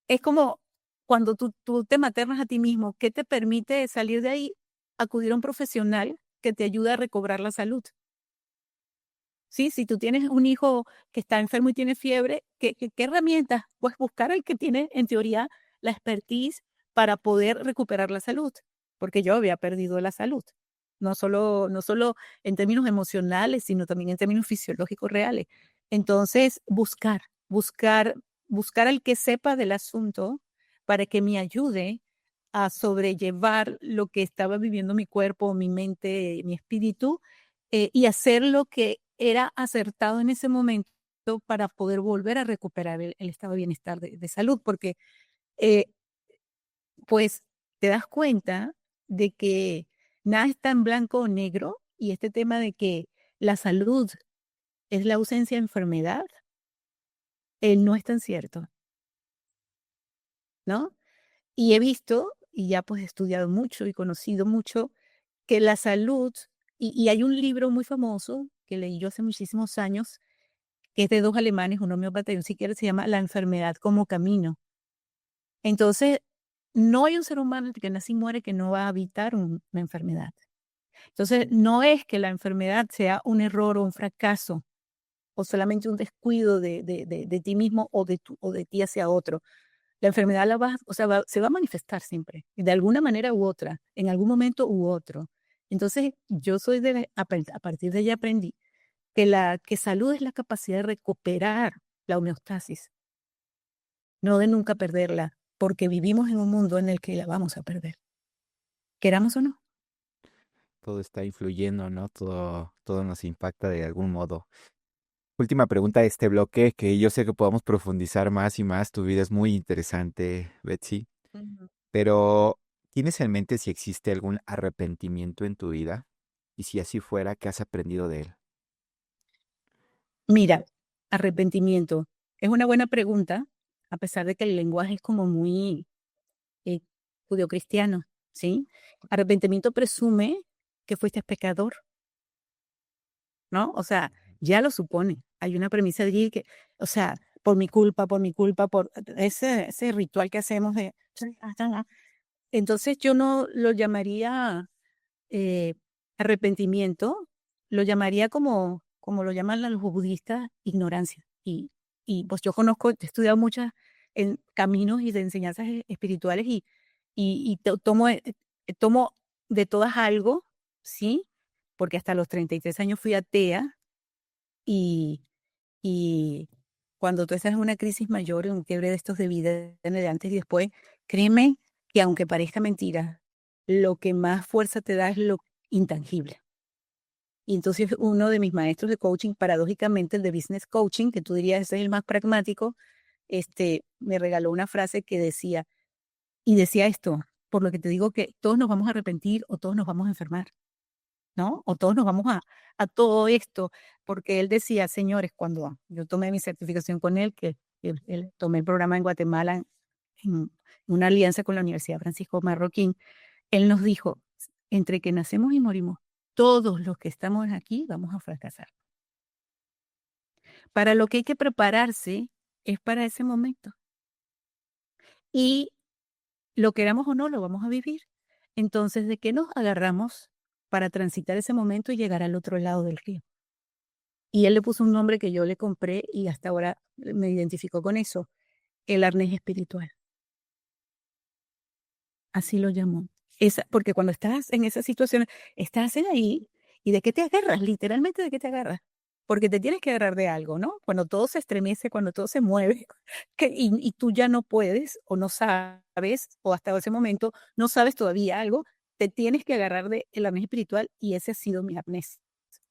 es como cuando tú te maternas a ti mismo, ¿qué te permite salir de ahí? Acudir a un profesional que te ayuda a recobrar la salud. Sí, si tú tienes un hijo que está enfermo y tiene fiebre, ¿qué herramientas? Pues buscar al que tiene, en teoría, la expertise para poder recuperar la salud, porque yo había perdido la salud, no solo en términos emocionales, sino también en términos fisiológicos reales. Entonces, buscar al que sepa del asunto para que me ayude a sobrellevar lo que estaba viviendo mi cuerpo, mi mente, mi espíritu, y hacer lo que era acertado en ese momento para poder volver a recuperar el estado de bienestar de salud, porque eh, pues te das cuenta de que nada está en blanco o negro y este tema de que la salud es la ausencia de enfermedad, no es tan cierto, ¿no? Y he visto, y ya pues he estudiado mucho y conocido mucho, que la salud, y hay un libro muy famoso que leí yo hace muchísimos años, que es de 2 alemanes, un homeópata y un psiquiatra, se llama La enfermedad como camino. Entonces, no hay un ser humano que nace y muere que no va a evitar una enfermedad. Entonces, no es que la enfermedad sea un error o un fracaso, o solamente un descuido de ti mismo o de ti hacia otro. La enfermedad o sea, se va a manifestar siempre, de alguna manera u otra, en algún momento u otro. Entonces, yo soy a partir de ella aprendí que salud es la capacidad de recuperar la homeostasis, no de nunca perderla, porque vivimos en un mundo en el que la vamos a perder, queramos o no. Todo está influyendo, ¿no? Todo nos impacta de algún modo. Última pregunta de este bloque, que yo sé que podamos profundizar más y más. Tu vida es muy interesante, Betsy, Ujú. pero ¿tienes en mente si existe algún arrepentimiento en tu vida? Y si así fuera, ¿qué has aprendido de él? Mira, arrepentimiento. Es una buena pregunta, a pesar de que el lenguaje es como muy eh, judeocristiano, ¿sí? Arrepentimiento presume que fuiste pecador, ¿no? O sea, ya lo supone. Hay una premisa allí que, o sea, por mi culpa, por ese ritual que hacemos de... Entonces yo no lo llamaría eh, arrepentimiento, lo llamaría como lo llaman los budistas, ignorancia. Y pues yo conozco, he estudiado muchos caminos y de enseñanzas espirituales y tomo de todas algo, ¿sí? Porque hasta los 33 años fui atea y, y cuando tú estás en una crisis mayor, en un quiebre de estos de vida, de antes y después, créeme que aunque parezca mentira, lo que más fuerza te da es lo intangible. Y entonces uno de mis maestros de coaching, paradójicamente el de business coaching, que tú dirías ese es el más pragmático, me regaló una frase que decía esto, por lo que te digo que todos nos vamos a arrepentir o todos nos vamos a enfermar. ¿no? O todos nos vamos a todo esto, porque él decía, señores, cuando yo tomé mi certificación con él, que él tomé el programa en Guatemala en una alianza con la Universidad Francisco Marroquín, él nos dijo, entre que nacemos y morimos, todos los que estamos aquí vamos a fracasar. Para lo que hay que prepararse es para ese momento. Y lo queramos o no, lo vamos a vivir. Entonces, ¿de qué nos agarramos para transitar ese momento y llegar al otro lado del río? Y él le puso un nombre que yo le compré y hasta ahora me identificó con eso, el arnés espiritual. Así lo llamó. Porque cuando estás en esa situación, estás en ahí y ¿de qué te agarras? Literalmente, ¿de qué te agarras? Porque te tienes que agarrar de algo, ¿no? Cuando todo se estremece, cuando todo se mueve, y tú ya no puedes o no sabes, o hasta ese momento no sabes todavía algo, te tienes que agarrar del arnés espiritual y ese ha sido mi arnés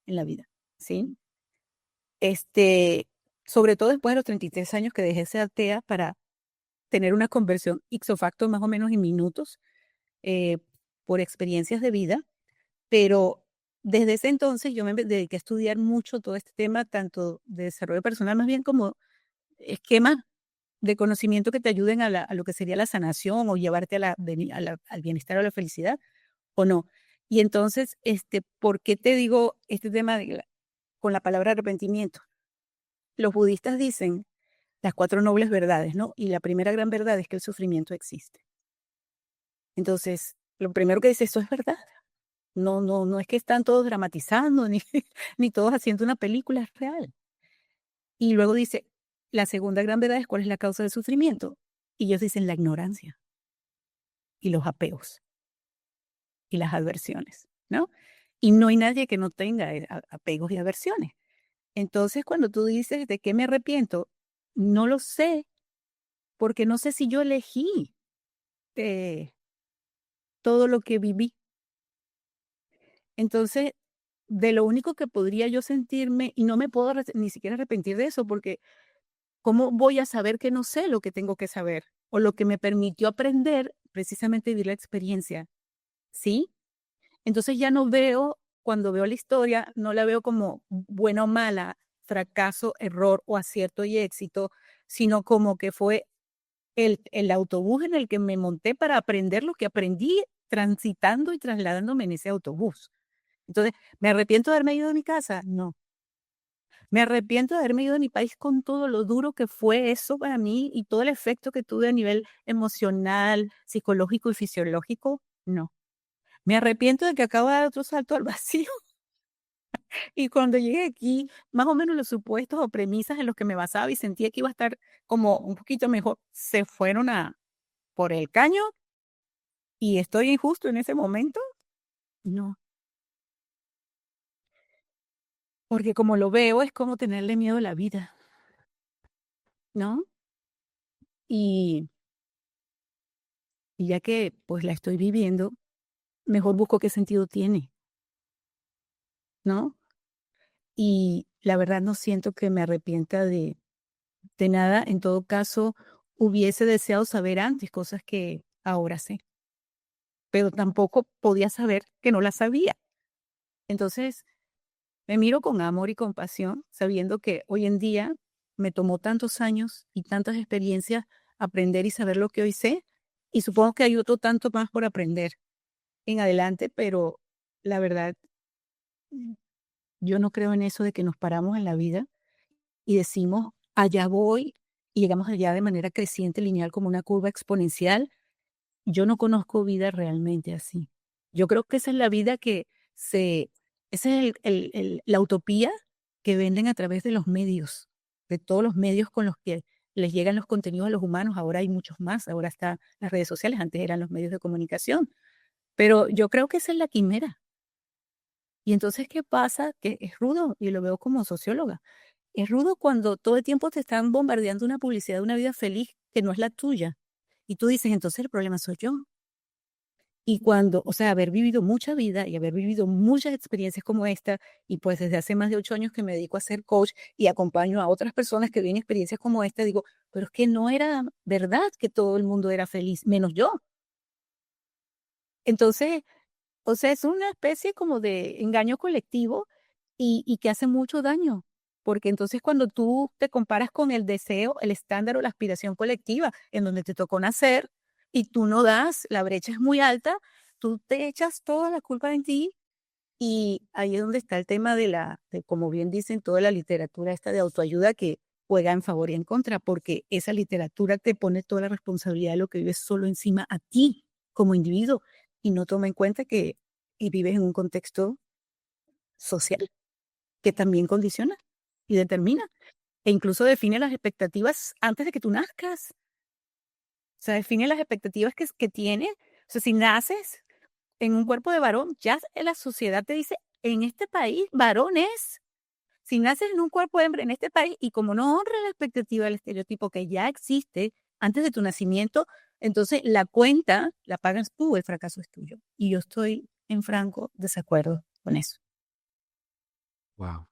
en la vida, ¿sí? Sobre todo después de los 33 años que dejé de ser atea para tener una conversión ipso facto más o menos en minutos, eh, por experiencias de vida, pero desde ese entonces yo me dediqué a estudiar mucho todo este tema, tanto de desarrollo personal más bien como esquemas de conocimiento que te ayuden a lo que sería la sanación o llevarte al bienestar o la felicidad o no. Y entonces, ¿por qué te digo este tema con la palabra arrepentimiento? Los budistas dicen las 4 nobles verdades, ¿no? Y la primera gran verdad es que el sufrimiento existe. Entonces, lo primero que dice, eso es verdad. No es que están todos dramatizando, ni, ni todos haciendo una película, es real. Y luego dice, la segunda gran verdad es cuál es la causa del sufrimiento. Y ellos dicen la ignorancia y los apegos y las aversiones, ¿no? Y no hay nadie que no tenga apegos y aversiones. Entonces, cuando tú dices, ¿de qué me arrepiento? No lo sé, porque no sé si yo elegí eh, todo lo que viví. Entonces, de lo único que podría yo sentirme, y no me puedo ni siquiera arrepentir de eso, porque ¿cómo voy a saber que no sé lo que tengo que saber? O lo que me permitió aprender precisamente vivir la experiencia, ¿sí? Entonces ya no veo, cuando veo la historia, no la veo como buena o mala, fracaso, error o acierto y éxito, sino como que fue el autobús en el que me monté para aprender lo que aprendí transitando y trasladándome en ese autobús. Entonces, ¿me arrepiento de haberme ido de mi casa? No. ¿Me arrepiento de haberme ido de mi país con todo lo duro que fue eso para mí y todo el efecto que tuve a nivel emocional, psicológico y fisiológico? No. ¿Me arrepiento de que acabo de dar otro salto al vacío? Y cuando llegué aquí, más o menos los supuestos o premisas en los que me basaba y sentía que iba a estar como un poquito mejor, se fueron por el caño y estoy injusto en ese momento. No, porque como lo veo es como tenerle miedo a la vida, ¿no? Y, y ya que pues la estoy viviendo, mejor busco qué sentido tiene, ¿no? Y la verdad no siento que me arrepienta de nada. En todo caso, hubiese deseado saber antes cosas que ahora sé, pero tampoco podía saber que no las sabía. Entonces, me miro con amor y compasión, sabiendo que hoy en día me tomó tantos años y tantas experiencias aprender y saber lo que hoy sé, y supongo que hay otro tanto más por aprender en adelante, pero la verdad, mm, yo no creo en eso de que nos paramos en la vida y decimos, allá voy, y llegamos allá de manera creciente, lineal, como una curva exponencial. Yo no conozco vida realmente así. Yo creo que esa es la vida esa es la utopía que venden a través de los medios, de todos los medios con los que les llegan los contenidos a los humanos. Ahora hay muchos más, ahora están las redes sociales, antes eran los medios de comunicación. Pero yo creo que esa es la quimera. Y entonces, ¿qué pasa? Que es rudo, y lo veo como socióloga. Es rudo cuando todo el tiempo te están bombardeando una publicidad de una vida feliz que no es la tuya. Y tú dices, entonces el problema soy yo. Y cuando, o sea, haber vivido mucha vida y haber vivido muchas experiencias como esta, y pues desde hace más de 8 años que me dedico a ser coach y acompaño a otras personas que viven experiencias como esta, digo, pero es que no era verdad que todo el mundo era feliz, menos yo. Entonces, O sea, es una especie como de engaño colectivo y que hace mucho daño, porque entonces cuando tú te comparas con el deseo, el estándar o la aspiración colectiva en donde te tocó nacer y tú no das, la brecha es muy alta, tú te echas toda la culpa en ti y ahí es donde está el tema de como bien dicen, toda la literatura esta de autoayuda que juega en favor y en contra, porque esa literatura te pone toda la responsabilidad de lo que vives solo encima a ti como individuo y no toma en cuenta que vives en un contexto social que también condiciona y determina e incluso define las expectativas antes de que tú nazcas. O sea, define las expectativas que tienes. O sea, si naces en un cuerpo de varón, ya la sociedad te dice, en este país, varón es. Si naces en un cuerpo de hembra en este país y como no honra la expectativa del estereotipo que ya existe antes de tu nacimiento, entonces la cuenta la pagas tú, el fracaso es tuyo. Y yo estoy en franco desacuerdo con eso. Wow.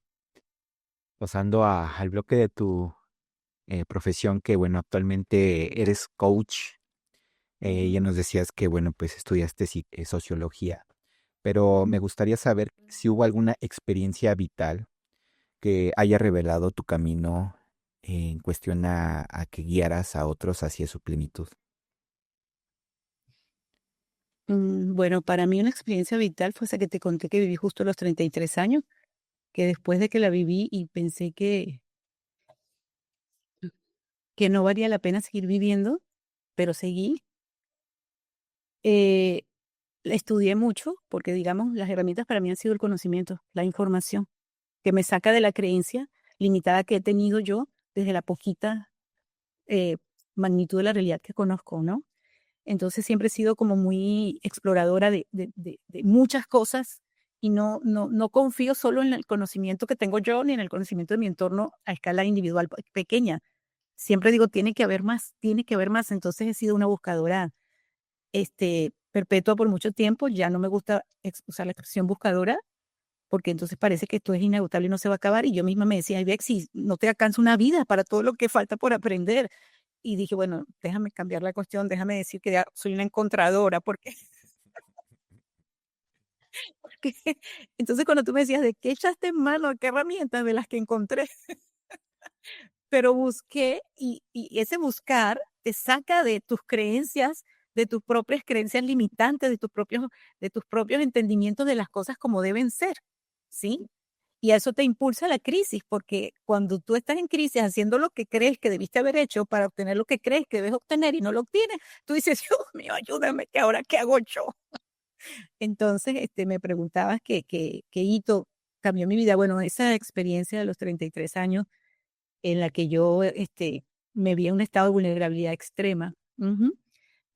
Pasando al bloque de tu profesión, que bueno, actualmente eres coach. Ya nos decías que bueno, pues estudiaste sociología, pero me gustaría saber si hubo alguna experiencia vital que haya revelado tu camino en cuestión a que guiaras a otros hacia su plenitud. Bueno, para mí una experiencia vital fue esa que te conté que viví justo a los 33 años, que después de que la viví y pensé que no valía la pena seguir viviendo, pero seguí. Eh, Estudié mucho porque, digamos, las herramientas para mí han sido el conocimiento, la información, que me saca de la creencia limitada que he tenido yo desde la poquita eh, magnitud de la realidad que conozco, ¿no? Entonces siempre he sido como muy exploradora de muchas cosas y no confío solo en el conocimiento que tengo yo ni en el conocimiento de mi entorno a escala individual pequeña. Siempre digo, tiene que haber más, tiene que haber más. Entonces he sido una buscadora perpetua por mucho tiempo. Ya no me gusta usar la expresión buscadora porque entonces parece que esto es inagotable y no se va a acabar. Y yo misma me decía, ay, Bexy, no te alcanza una vida para todo lo que falta por aprender. Y dije, bueno, déjame cambiar la cuestión, déjame decir que ya soy una encontradora, porque, porque entonces cuando tú me decías, ¿de qué echaste en mano? ¿Qué herramientas de las que encontré? Pero busqué y ese buscar te saca de tus creencias, de tus propias creencias limitantes, de tus propios entendimientos de las cosas como deben ser, ¿sí? Y a eso te impulsa la crisis, porque cuando tú estás en crisis haciendo lo que crees que debiste haber hecho para obtener lo que crees que debes obtener y no lo obtienes, tú dices, Dios mío, ayúdame, ¿que ahora qué hago yo? Entonces, me preguntabas qué hito cambió mi vida. Bueno, esa experiencia de los 33 años en la que yo, me vi en un estado de vulnerabilidad extrema. Ujú.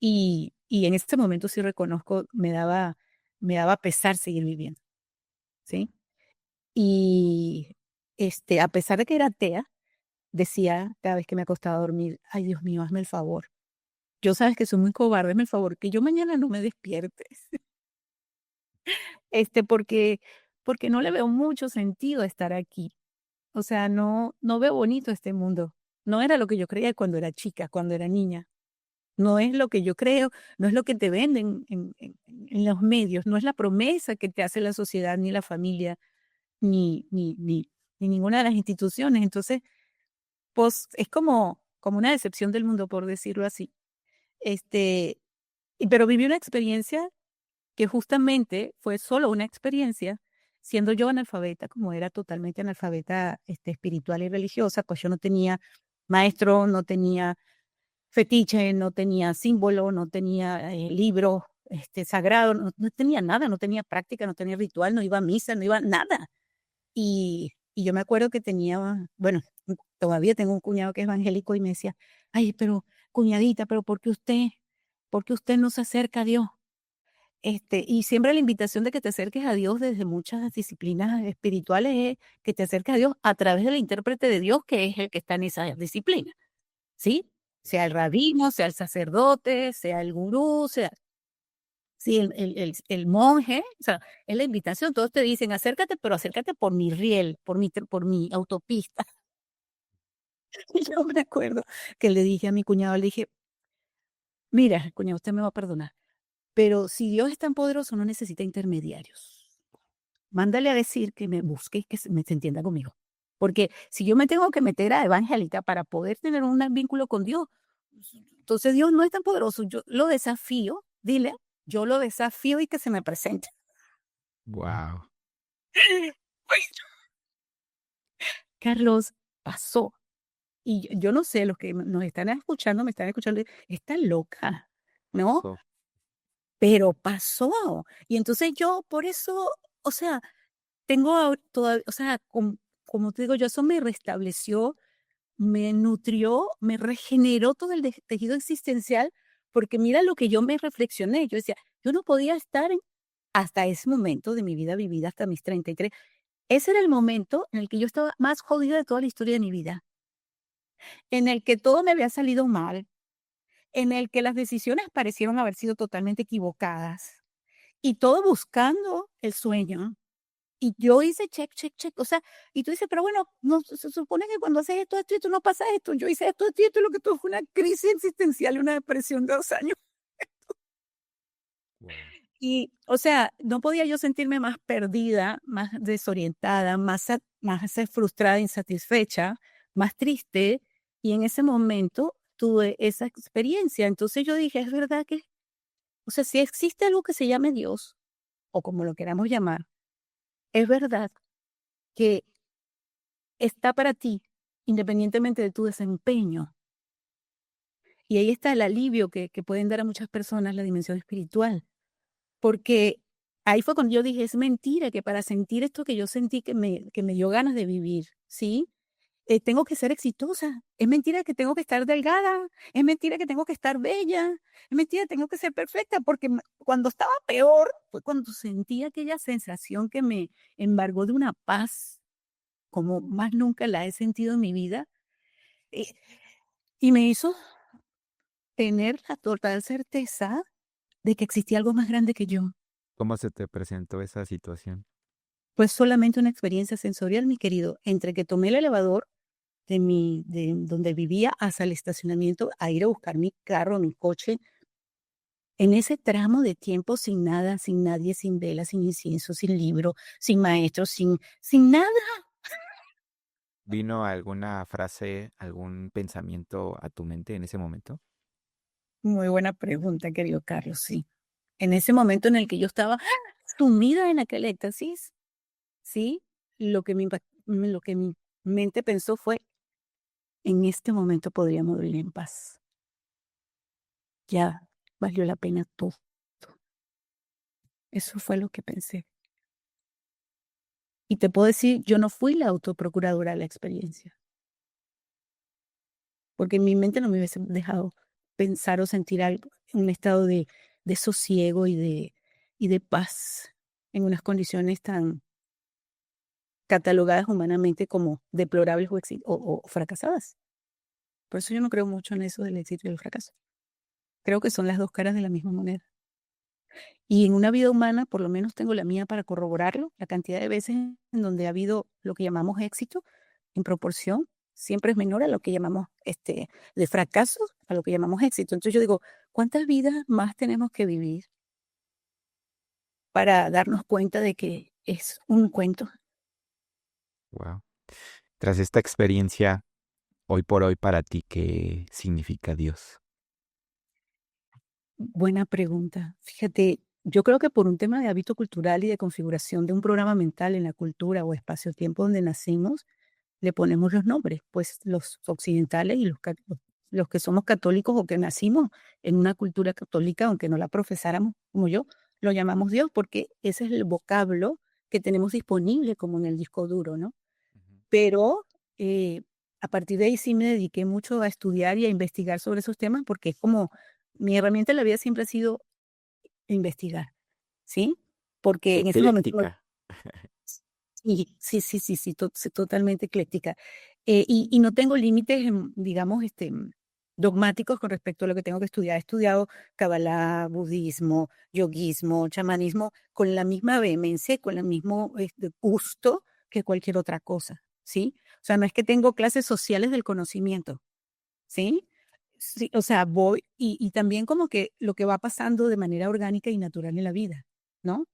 Y en ese momento sí reconozco, me daba pesar seguir viviendo, ¿sí? Y, a pesar de que era atea, decía cada vez que me acostaba a dormir: "Ay, Dios mío, hazme el favor. Yo sabes que soy muy cobarde, hazme el favor, que yo mañana no me despiertes". Porque no le veo mucho sentido a estar aquí. O sea, no veo bonito este mundo. No era lo que yo creía cuando era chica, cuando era niña. No es lo que yo creo, no es lo que te venden en los medios, no es la promesa que te hace la sociedad, ni la familia, ni ninguna de las instituciones. Entonces, pues, es como una decepción del mundo, por decirlo así. Este, pero viví una experiencia que justamente fue solo una experiencia, siendo yo analfabeta, como era totalmente analfabeta, espiritual y religiosa, pues yo no tenía maestro, no tenía fetiche, no tenía símbolo, no tenía libro sagrado, no tenía nada, no tenía práctica, no tenía ritual, no iba a misa, no iba a nada. Y yo me acuerdo que tenía, bueno, todavía tengo un cuñado que es evangélico y me decía, ay, pero cuñadita, pero por qué usted no se acerca a Dios? Y siempre la invitación de que te acerques a Dios desde muchas disciplinas espirituales es que te acerques a Dios a través del intérprete de Dios, que es el que está en esa disciplina, ¿sí? Sea el rabino, sea el sacerdote, sea el gurú, sea sí, el monje, o sea, es la invitación. Todos te dicen: "Acércate, pero acércate por mi riel, por mi autopista". Y yo me acuerdo que le dije a mi cuñado, le dije: "Mira, cuñado, usted me va a perdonar. Pero si Dios es tan poderoso, no necesita intermediarios. Mándale a decir que me busque y que se entienda conmigo. Porque si yo me tengo que meter a evangélica para poder tener un vínculo con Dios, entonces Dios no es tan poderoso. Yo lo desafío, dile, yo lo desafío y que se me presente. Wow. Carlos, pasó. Y yo no sé, los que nos están escuchando, me están escuchando, está loca, ¿no? So, Pero pasó. Y entonces yo por eso, o sea, tengo todavía, o sea, como te digo yo, eso me restableció, me nutrió, me regeneró todo el tejido existencial, porque mira lo que yo me reflexioné. Yo decía, yo no podía estar hasta ese momento de mi vida vivida, hasta mis 33. Ese era el momento en el que yo estaba más jodida de toda la historia de mi vida, en el que todo me había salido mal, en el que las decisiones parecieron haber sido totalmente equivocadas, y todo buscando el sueño. Y yo hice check, check, check. O sea, y tú dices, pero bueno, no, se supone que cuando haces esto, esto y esto, no pasa esto. Yo hice esto, esto y esto, y lo que tuvo fue una crisis existencial y una depresión de 2 años. wow. Y, o sea, no podía yo sentirme más perdida, más desorientada, más frustrada, insatisfecha, más triste. Y en ese momento tuve esa experiencia. Entonces yo dije, es verdad que, o sea, si existe algo que se llame Dios, o como lo queramos llamar, es verdad que está para ti, independientemente de tu desempeño. Y ahí está el alivio que pueden dar a muchas personas la dimensión espiritual. Porque ahí fue cuando yo dije, es mentira que para sentir esto que yo sentí que me dio ganas de vivir, ¿sí? Tengo que ser exitosa. Es mentira que tengo que estar delgada. Es mentira que tengo que estar bella. Es mentira que tengo que ser perfecta. Porque cuando estaba peor fue cuando sentí aquella sensación que me embargó de una paz como más nunca la he sentido en mi vida. Y, y me hizo tener la total certeza de que existía algo más grande que yo. ¿Cómo se te presentó esa situación? Pues solamente una experiencia sensorial, mi querido, entre que tomé el elevador de donde vivía hasta el estacionamiento a ir a buscar mi carro, mi coche, en ese tramo de tiempo sin nada, sin nadie, sin vela, sin incienso, sin libro, sin maestro, sin nada. ¿Vino alguna frase, algún pensamiento a tu mente en ese momento? Muy buena pregunta, querido Carlos, sí. En ese momento en el que yo estaba sumida en aquel éxtasis, ¿sí? Lo que mi mente pensó fue, en este momento podría morir en paz. Ya valió la pena todo. Eso fue lo que pensé. Y te puedo decir, yo no fui la autoprocuradora de la experiencia, porque mi mente no me hubiese dejado pensar o sentir algo, un estado de sosiego y de paz en unas condiciones tan catalogadas humanamente como deplorables o fracasadas. Por eso yo no creo mucho en eso del éxito y el fracaso. Creo que son las dos caras de la misma moneda. Y en una vida humana, por lo menos tengo la mía para corroborarlo, la cantidad de veces en donde ha habido lo que llamamos éxito, en proporción, siempre es menor a lo que llamamos de fracaso, a lo que llamamos éxito. Entonces yo digo, ¿cuántas vidas más tenemos que vivir para darnos cuenta de que es un cuento? Wow. Tras esta experiencia, hoy por hoy para ti, ¿qué significa Dios? Buena pregunta. Fíjate, yo creo que por un tema de hábito cultural y de configuración de un programa mental en la cultura o espacio-tiempo donde nacimos, le ponemos los nombres, pues los occidentales y los que somos católicos o que nacimos en una cultura católica, aunque no la profesáramos como yo, lo llamamos Dios porque ese es el vocablo que tenemos disponible como en el disco duro, ¿no? Ujú. Pero a partir de ahí sí me dediqué mucho a estudiar y a investigar sobre esos temas porque es como mi herramienta en la vida siempre ha sido investigar, ¿sí? Porque en ese momento Ecléctica. sí, sí, sí, sí, sí, totalmente ecléctica. Y no tengo límites, digamos, dogmáticos con respecto a lo que tengo que estudiar. He estudiado Kabbalah, budismo, yoguismo, chamanismo, con la misma vehemencia y con el mismo gusto que cualquier otra cosa, ¿sí? O sea, no es que tengo clases sociales del conocimiento, ¿sí? Sí, o sea, voy y también como que lo que va pasando de manera orgánica y natural en la vida, ¿no?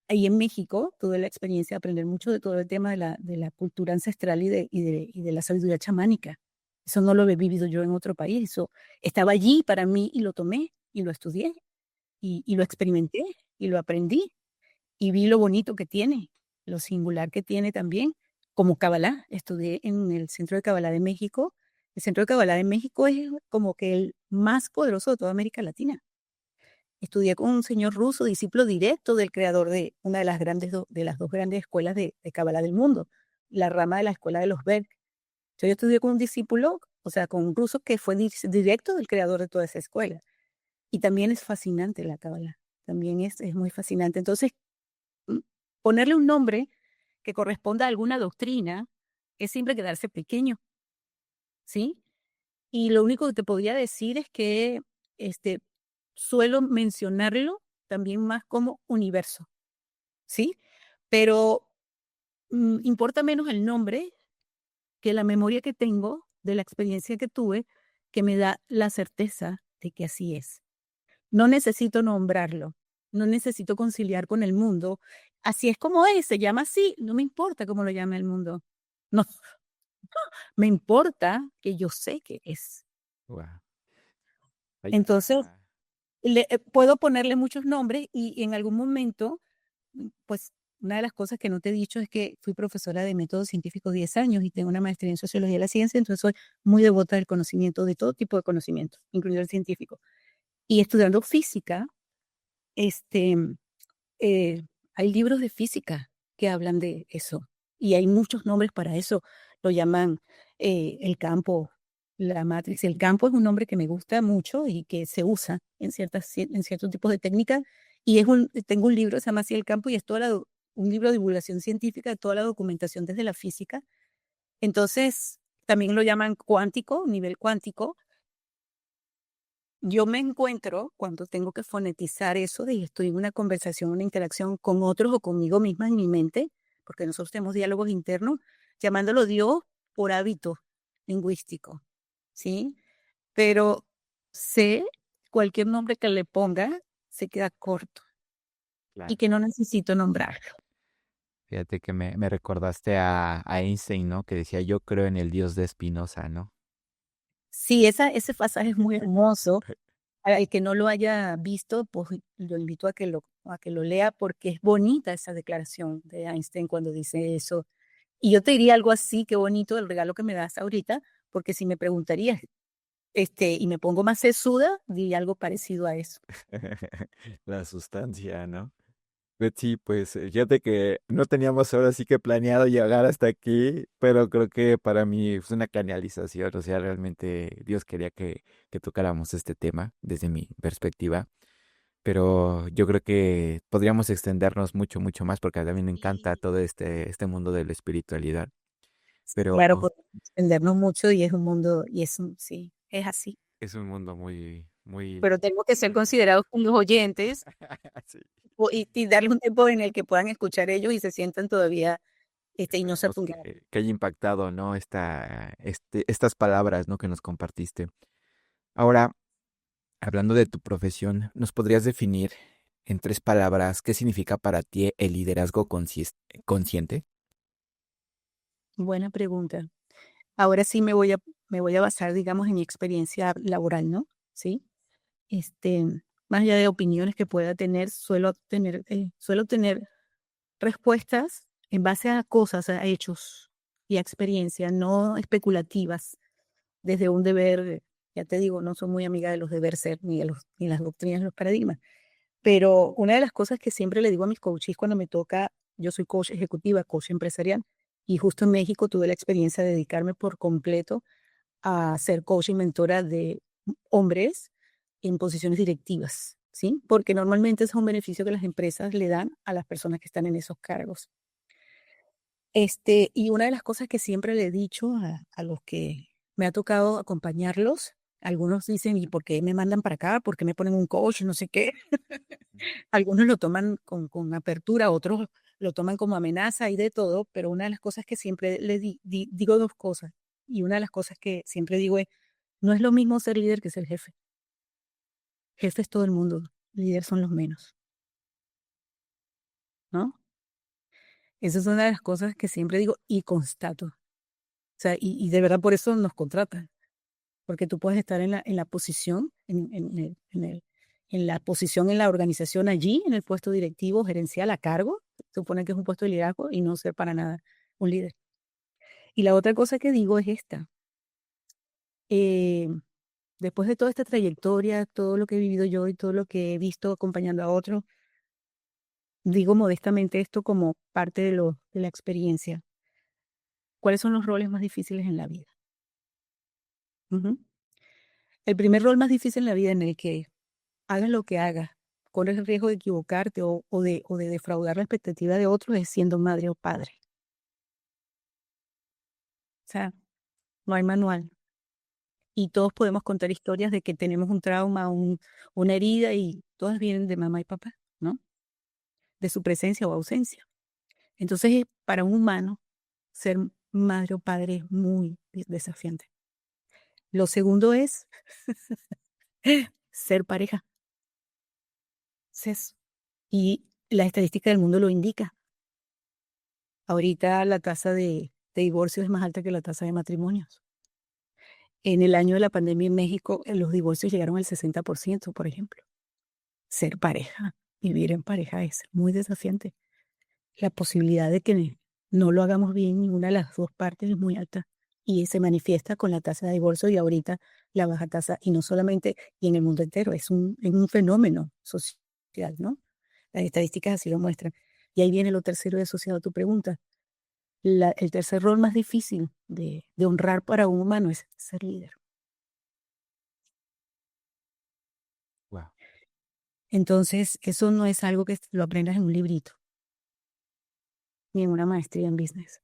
Ahí en México tuve la experiencia de aprender mucho de todo el tema de la cultura ancestral y de la sabiduría chamánica. Eso no lo he vivido yo en otro país, eso estaba allí para mí y lo tomé y lo estudié y lo experimenté y lo aprendí y vi lo bonito que tiene, lo singular que tiene también, como Kabbalah. Estudié en el Centro de Kabbalah de México. El Centro de Kabbalah de México es como que el más poderoso de toda América Latina. Estudié con un señor ruso, discípulo directo del creador de una de las de las dos grandes escuelas de Kabbalah del mundo, la rama de la escuela de los Berg. Yo estudié con un discípulo, o sea, con un ruso que fue directo del creador de toda esa escuela. Y también es fascinante la Kabbalah, también es muy fascinante. Entonces, mm, ponerle un nombre que corresponda a alguna doctrina es siempre quedarse pequeño, ¿sí? Y lo único que te podría decir es que este, suelo mencionarlo también más como universo, ¿sí? Pero importa menos el nombre que la memoria que tengo de la experiencia que tuve, que me da la certeza de que así es. No necesito nombrarlo, no necesito conciliar con el mundo. Así es como es, se llama así, no me importa cómo lo llame el mundo. No, me importa que yo sé que es. Wow. Ay, Entonces, ah, puedo ponerle muchos nombres y en algún momento, pues una de las cosas que no te he dicho es que fui profesora de método científico 10 años y tengo una maestría en sociología de la ciencia, entonces soy muy devota del conocimiento, de todo tipo de conocimiento, incluido el científico. Y estudiando física, este, eh, hay libros de física que hablan de eso y hay muchos nombres para eso. Lo llaman el campo, la matrix. El campo es un nombre que me gusta mucho y que se usa en ciertos tipos de técnicas. Y tengo un libro, se llama así El campo, y es un libro de divulgación científica de toda la documentación desde la física. Entonces, también lo llaman cuántico, nivel cuántico. Yo me encuentro cuando tengo que fonetizar eso de y estoy en una conversación, una interacción con otros o conmigo misma en mi mente, porque nosotros tenemos diálogos internos, llamándolo Dios por hábito lingüístico, ¿sí? Pero sé cualquier nombre que le ponga se queda corto y claro. que no necesito nombrarlo. Fíjate que me recordaste a Einstein, ¿no? Que decía, yo creo en el Dios de Spinoza, ¿no? Sí, ese pasaje es muy hermoso. Al que no lo haya visto, pues lo invito a que lo lea porque es bonita esa declaración de Einstein cuando dice eso. Y yo te diría algo así, qué bonito el regalo que me das ahorita, porque si me preguntarías, y me pongo más sesuda, diría algo parecido a eso. La sustancia, ¿no? Betsy, pues fíjate que no teníamos ahora sí que planeado llegar hasta aquí, pero creo que para mí fue una canalización, o sea, realmente Dios quería que tocáramos este tema desde mi perspectiva, pero yo creo que podríamos extendernos mucho, mucho más porque a mí me encanta Sí. todo este mundo de la espiritualidad, pero Claro, podemos extendernos mucho y es un mundo, sí, es así. es un mundo muy, muy... Pero tengo que ser considerados con los oyentes Sí. y darle un tiempo en el que puedan escuchar ellos y se sientan todavía y no se Esperemos pongan. que haya impactado, ¿no? Estas palabras, ¿no? Que nos compartiste. Ahora, hablando de tu profesión, ¿nos podrías definir en 3 palabras qué significa para ti el liderazgo consciente? Buena pregunta. Ahora sí me voy a basar, digamos, en mi experiencia laboral, ¿no? Sí. Este, Más allá de opiniones que pueda tener, suelo tener respuestas en base a cosas, a hechos y a experiencias, no especulativas, desde un deber, ya te digo, no soy muy amiga de los deber ser, ni las doctrinas, ni los paradigmas. Pero una de las cosas que siempre le digo a mis coaches cuando me toca, yo soy coach ejecutiva, coach empresarial, y justo en México tuve la experiencia de dedicarme por completo a ser coach y mentora de hombres en posiciones directivas, ¿sí? Porque normalmente es un beneficio que las empresas le dan a las personas que están en esos cargos. Y una de las cosas que siempre le he dicho a los que me ha tocado acompañarlos, algunos dicen, ¿y por qué me mandan para acá? ¿Por qué me ponen un coach? No sé qué. Algunos lo toman con apertura, otros lo toman como amenaza y de todo, pero una de las cosas que siempre digo dos cosas, y una de las cosas que siempre digo es, No es lo mismo ser líder que ser jefe. Jefe es todo el mundo, líder son los menos, ¿no? Esa es una de las cosas que siempre digo y constato. O sea, y de verdad por eso nos contratan, porque tú puedes estar en la posición, en la posición en la organización allí, en el puesto directivo, gerencial a cargo, supone que es un puesto de liderazgo y no ser para nada un líder. Y la otra cosa que digo es esta. eh, Después de toda esta trayectoria, todo lo que he vivido yo y todo lo que he visto acompañando a otros, digo modestamente esto como parte de la experiencia. ¿Cuáles son los roles más difíciles en la vida? Ujú. El primer rol más difícil en la vida en el que hagas lo que hagas, corres el riesgo de equivocarte o de defraudar la expectativa de otros es siendo madre o padre. O sea, no hay manual. Y todos podemos contar historias de que tenemos un trauma, una herida y todas vienen de mamá y papá, ¿no? De su presencia o ausencia. Entonces, para un humano, ser madre o padre es muy desafiante. Lo segundo es ser pareja. Es eso. Y la estadística del mundo lo indica. Ahorita la tasa de divorcios es más alta que la tasa de matrimonios. En el año de la pandemia en México, los divorcios llegaron al 60%, por ejemplo. Ser pareja, vivir en pareja es muy desafiante. La posibilidad de que no lo hagamos bien ninguna de las dos partes es muy alta y se manifiesta con la tasa de divorcio y ahorita la baja tasa, y no solamente, y en el mundo entero, es un fenómeno social, ¿no? Las estadísticas así lo muestran. Y ahí viene lo tercero y asociado a tu pregunta. El tercer rol más difícil de honrar para un humano es ser líder. Wow. Entonces, eso no es algo que lo aprendas en un librito, ni en una maestría en business.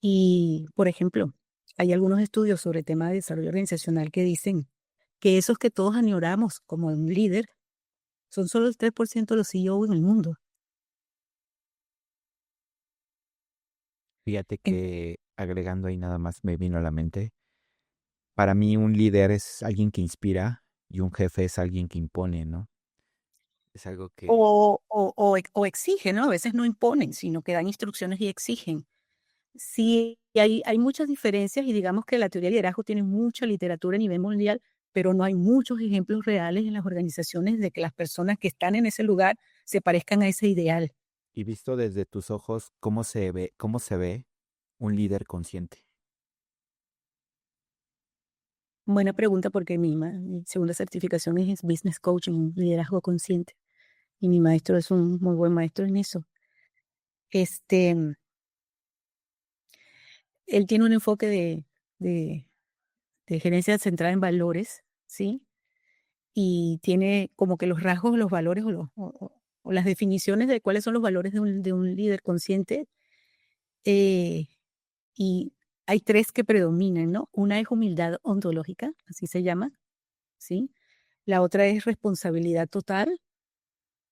Y, por ejemplo, hay algunos estudios sobre temas de desarrollo organizacional que dicen que esos que todos añoramos como un líder son solo el 3% de los CEO en el mundo. Fíjate En- que agregando ahí nada más me vino a la mente. Para mí un líder es alguien que inspira y un jefe es alguien que impone, ¿no? Es algo que... o exige, ¿no? A veces no imponen, sino que dan instrucciones y exigen. Sí, y hay muchas diferencias y digamos que la teoría del liderazgo tiene mucha literatura a nivel mundial, pero no hay muchos ejemplos reales en las organizaciones de que las personas que están en ese lugar se parezcan a ese ideal. Y visto desde tus ojos, cómo se ve un líder consciente? Buena pregunta porque mi segunda certificación es Business Coaching, liderazgo consciente, y mi maestro es un muy buen maestro en eso. Este, Él tiene un enfoque de, de gerencia centrada en valores, ¿sí? Y tiene como que los rasgos, los valores o las definiciones de cuáles son los valores de un líder consciente. eh, y hay tres que predominan, ¿no? Una es humildad ontológica, así se llama, ¿sí? La otra es responsabilidad total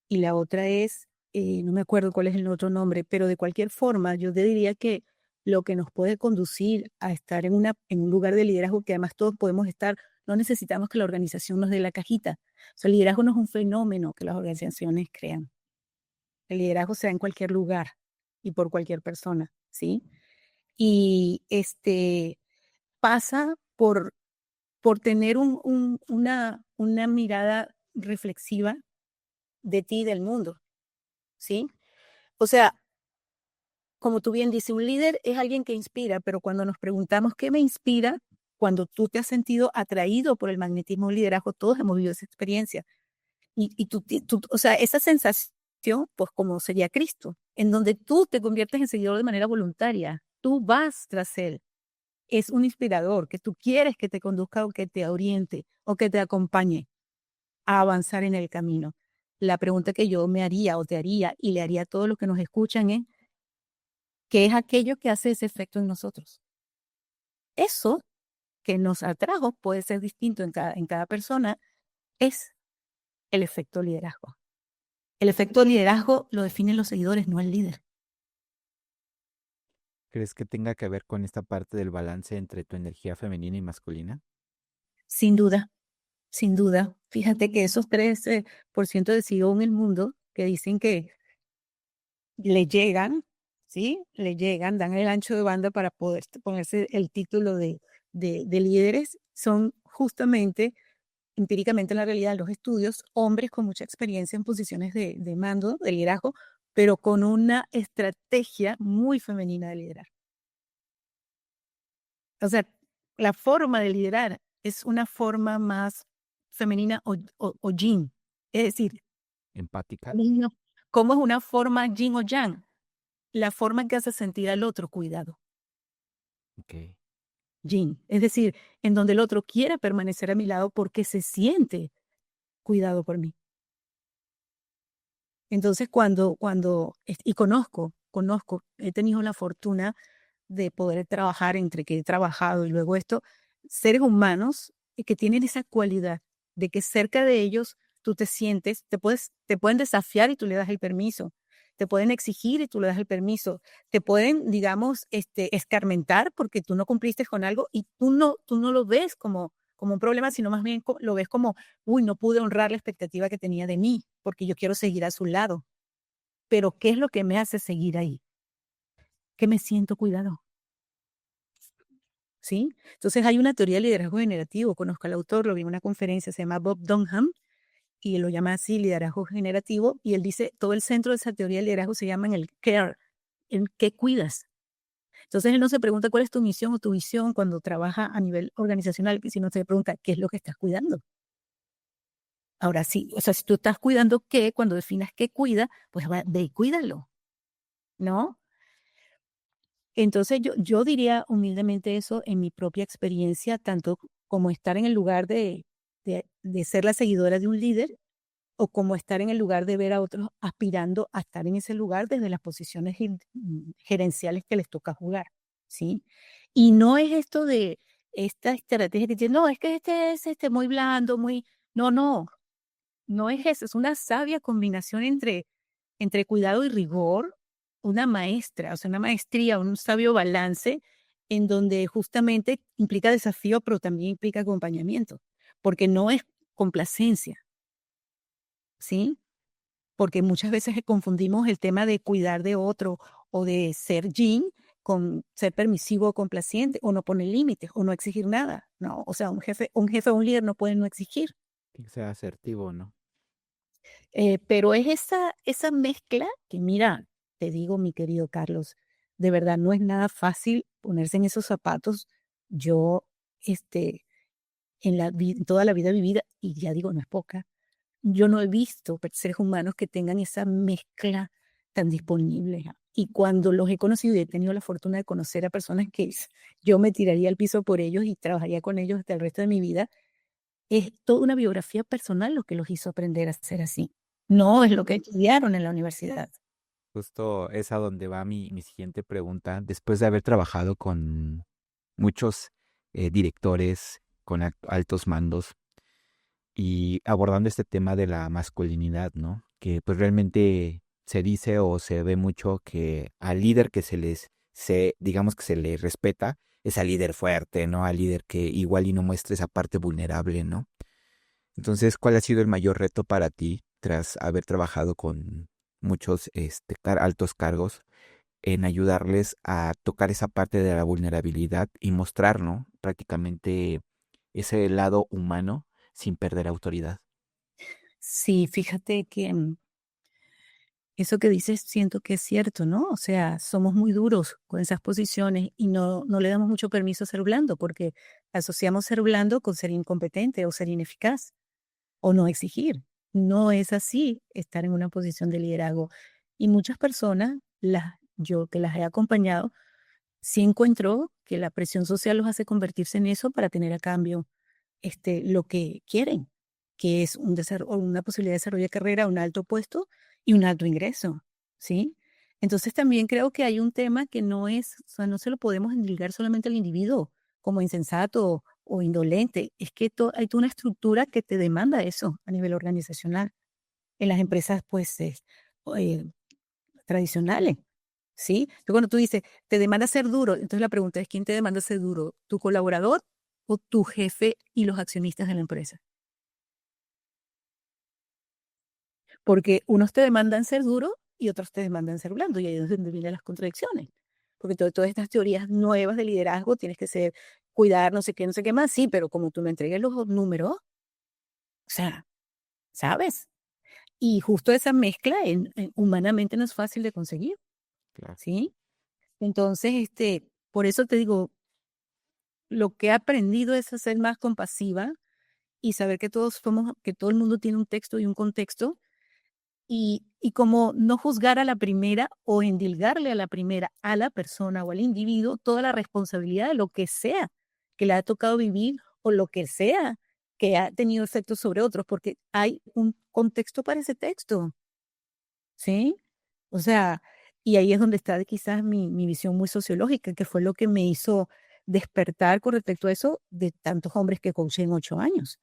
y la otra es, no me acuerdo cuál es el otro nombre, pero de cualquier forma yo te diría que lo que nos puede conducir a estar en un lugar de liderazgo que además todos podemos estar, no necesitamos que la organización nos dé la cajita. O sea, el liderazgo no es un fenómeno que las organizaciones crean. El liderazgo se da en cualquier lugar y por cualquier persona, ¿sí? Y pasa por tener una mirada reflexiva de ti y del mundo, ¿sí? O sea, como tú bien dices, un líder es alguien que inspira, pero cuando nos preguntamos qué me inspira, cuando tú te has sentido atraído por el magnetismo del liderazgo, todos hemos vivido esa experiencia. Y o sea, esa sensación, pues como sería Cristo, en donde tú te conviertes en seguidor de manera voluntaria, tú vas tras él. Es un inspirador que tú quieres que te conduzca o que te oriente o que te acompañe a avanzar en el camino. La pregunta que yo me haría o te haría y le haría a todos los que nos escuchan es, ¿qué es aquello que hace ese efecto en nosotros? Eso que nos atrajo puede ser distinto en cada persona, es el efecto liderazgo. El efecto liderazgo lo definen los seguidores, no el líder. ¿Crees que tenga que ver con esta parte del balance entre tu energía femenina y masculina? Sin duda, sin duda. Fíjate que esos 3% de CEO en el mundo que dicen que le llegan, ¿sí? Le llegan, dan el ancho de banda para poder ponerse el título de líderes, son justamente, empíricamente en la realidad, los estudios, hombres con mucha experiencia en posiciones de mando, de liderazgo, pero con una estrategia muy femenina de liderar. O sea, la forma de liderar es una forma más femenina o yin. Es decir, ¿Empática? no, ¿cómo es una forma yin o yang? La forma que hace sentir al otro cuidado, Ok. yin. Es decir, en donde el otro quiere permanecer a mi lado porque se siente cuidado por mí. Entonces, y conozco, he tenido la fortuna de poder trabajar entre que he trabajado y luego esto, seres humanos que tienen esa cualidad de que cerca de ellos tú te sientes, te pueden desafiar y tú le das el permiso, te pueden exigir y tú le das el permiso, te pueden, digamos, escarmentar porque tú no cumpliste con algo y tú no lo ves como un problema, sino más bien lo ves como, uy, no pude honrar la expectativa que tenía de mí porque yo quiero seguir a su lado. Pero ¿qué es lo que me hace seguir ahí? Que me siento cuidado. ¿Sí? Entonces hay una teoría de liderazgo generativo, conozco al autor, lo vi en una conferencia, se llama Bob Dunham, y lo llama así liderazgo generativo, y él dice, todo el centro de esa teoría de liderazgo se llama en el care, en qué cuidas. Entonces él no se pregunta cuál es tu misión o tu visión cuando trabaja a nivel organizacional, sino se pregunta qué es lo que estás cuidando. Ahora sí, o sea, si tú estás cuidando qué, cuando definas qué cuida, pues ve y cuídalo, ¿no? Entonces, yo diría humildemente eso en mi propia experiencia, tanto como estar en el lugar de ser la seguidora de un líder, o como estar en el lugar de ver a otros aspirando a estar en ese lugar desde las posiciones gerenciales que les toca jugar, ¿sí? Y no es esto de esta estrategia que dice: "No, es que este es, muy blando, muy". No, no, no es eso, es una sabia combinación entre cuidado y rigor, una maestra, o sea, una maestría, un sabio balance en donde justamente implica desafío, pero también implica acompañamiento, porque no es complacencia, ¿sí? Porque muchas veces confundimos el tema de cuidar de otro o de ser yin con ser permisivo o complaciente o no poner límites o no exigir nada, ¿no? O sea, un jefe o un líder no puede no exigir. Que sea asertivo, ¿no? Pero es esa mezcla que, mira, te digo, mi querido Carlos, de verdad no es nada fácil ponerse en esos zapatos. Yo, este, toda la vida vivida, y ya digo, no es poca, yo no he visto seres humanos que tengan esa mezcla tan disponible. Y cuando los he conocido y he tenido la fortuna de conocer a personas que yo me tiraría al piso por ellos y trabajaría con ellos hasta el resto de mi vida, es toda una biografía personal lo que los hizo aprender a ser así. No es lo que estudiaron en la universidad. Justo es a donde va mi siguiente pregunta. Después de haber trabajado con muchos directores, con altos mandos y abordando este tema de la masculinidad, ¿no? Que pues realmente se dice o se ve mucho que al líder que digamos que se le respeta, es al líder fuerte, ¿no? Al líder que igual y no muestra esa parte vulnerable, ¿no? Entonces, ¿cuál ha sido el mayor reto para ti tras haber trabajado con muchos altos cargos en ayudarles a tocar esa parte de la vulnerabilidad y mostrar, ¿no? Prácticamente ese lado humano sin perder autoridad? Sí, fíjate que eso que dices siento que es cierto, ¿no? O sea, somos muy duros con esas posiciones y no le damos mucho permiso a ser blando porque asociamos ser blando con ser incompetente o ser ineficaz o no exigir. No es así estar en una posición de liderazgo. Y muchas personas, yo que las he acompañado, sí encuentro que la presión social los hace convertirse en eso para tener a cambio lo que quieren, que es una posibilidad de desarrollo de carrera, un alto puesto y un alto ingreso, ¿sí? Entonces también creo que hay un tema que no es, o sea, no se lo podemos endilgar solamente al individuo como insensato o indolente, es que hay toda una estructura que te demanda eso a nivel organizacional en las empresas, pues, eh, tradicionales. ¿sí? Entonces, cuando tú dices, te demanda ser duro, entonces la pregunta es, ¿quién te demanda ser duro? ¿Tu colaborador o tu jefe y los accionistas de la empresa? Porque unos te demandan ser duro y otros te demandan ser blando, y ahí es donde vienen las contradicciones. Porque todas estas teorías nuevas de liderazgo, tienes que ser, cuidar, no sé qué más, sí, pero como tú no entregues los números, o sea, ¿sabes? Y justo esa mezcla humanamente no es fácil de conseguir, Claro. ¿sí? Entonces, por eso te digo, lo que he aprendido es a ser más compasiva y saber que que todo el mundo tiene un texto y un contexto, y como no juzgar a la primera o endilgarle a la primera a la persona o al individuo toda la responsabilidad de lo que sea que le ha tocado vivir o lo que sea que ha tenido efectos sobre otros, porque hay un contexto para ese texto, ¿sí? O sea, y ahí es donde está quizás mi visión muy sociológica, que fue lo que me hizo despertar con respecto a eso de tantos hombres que coaché en 8 años.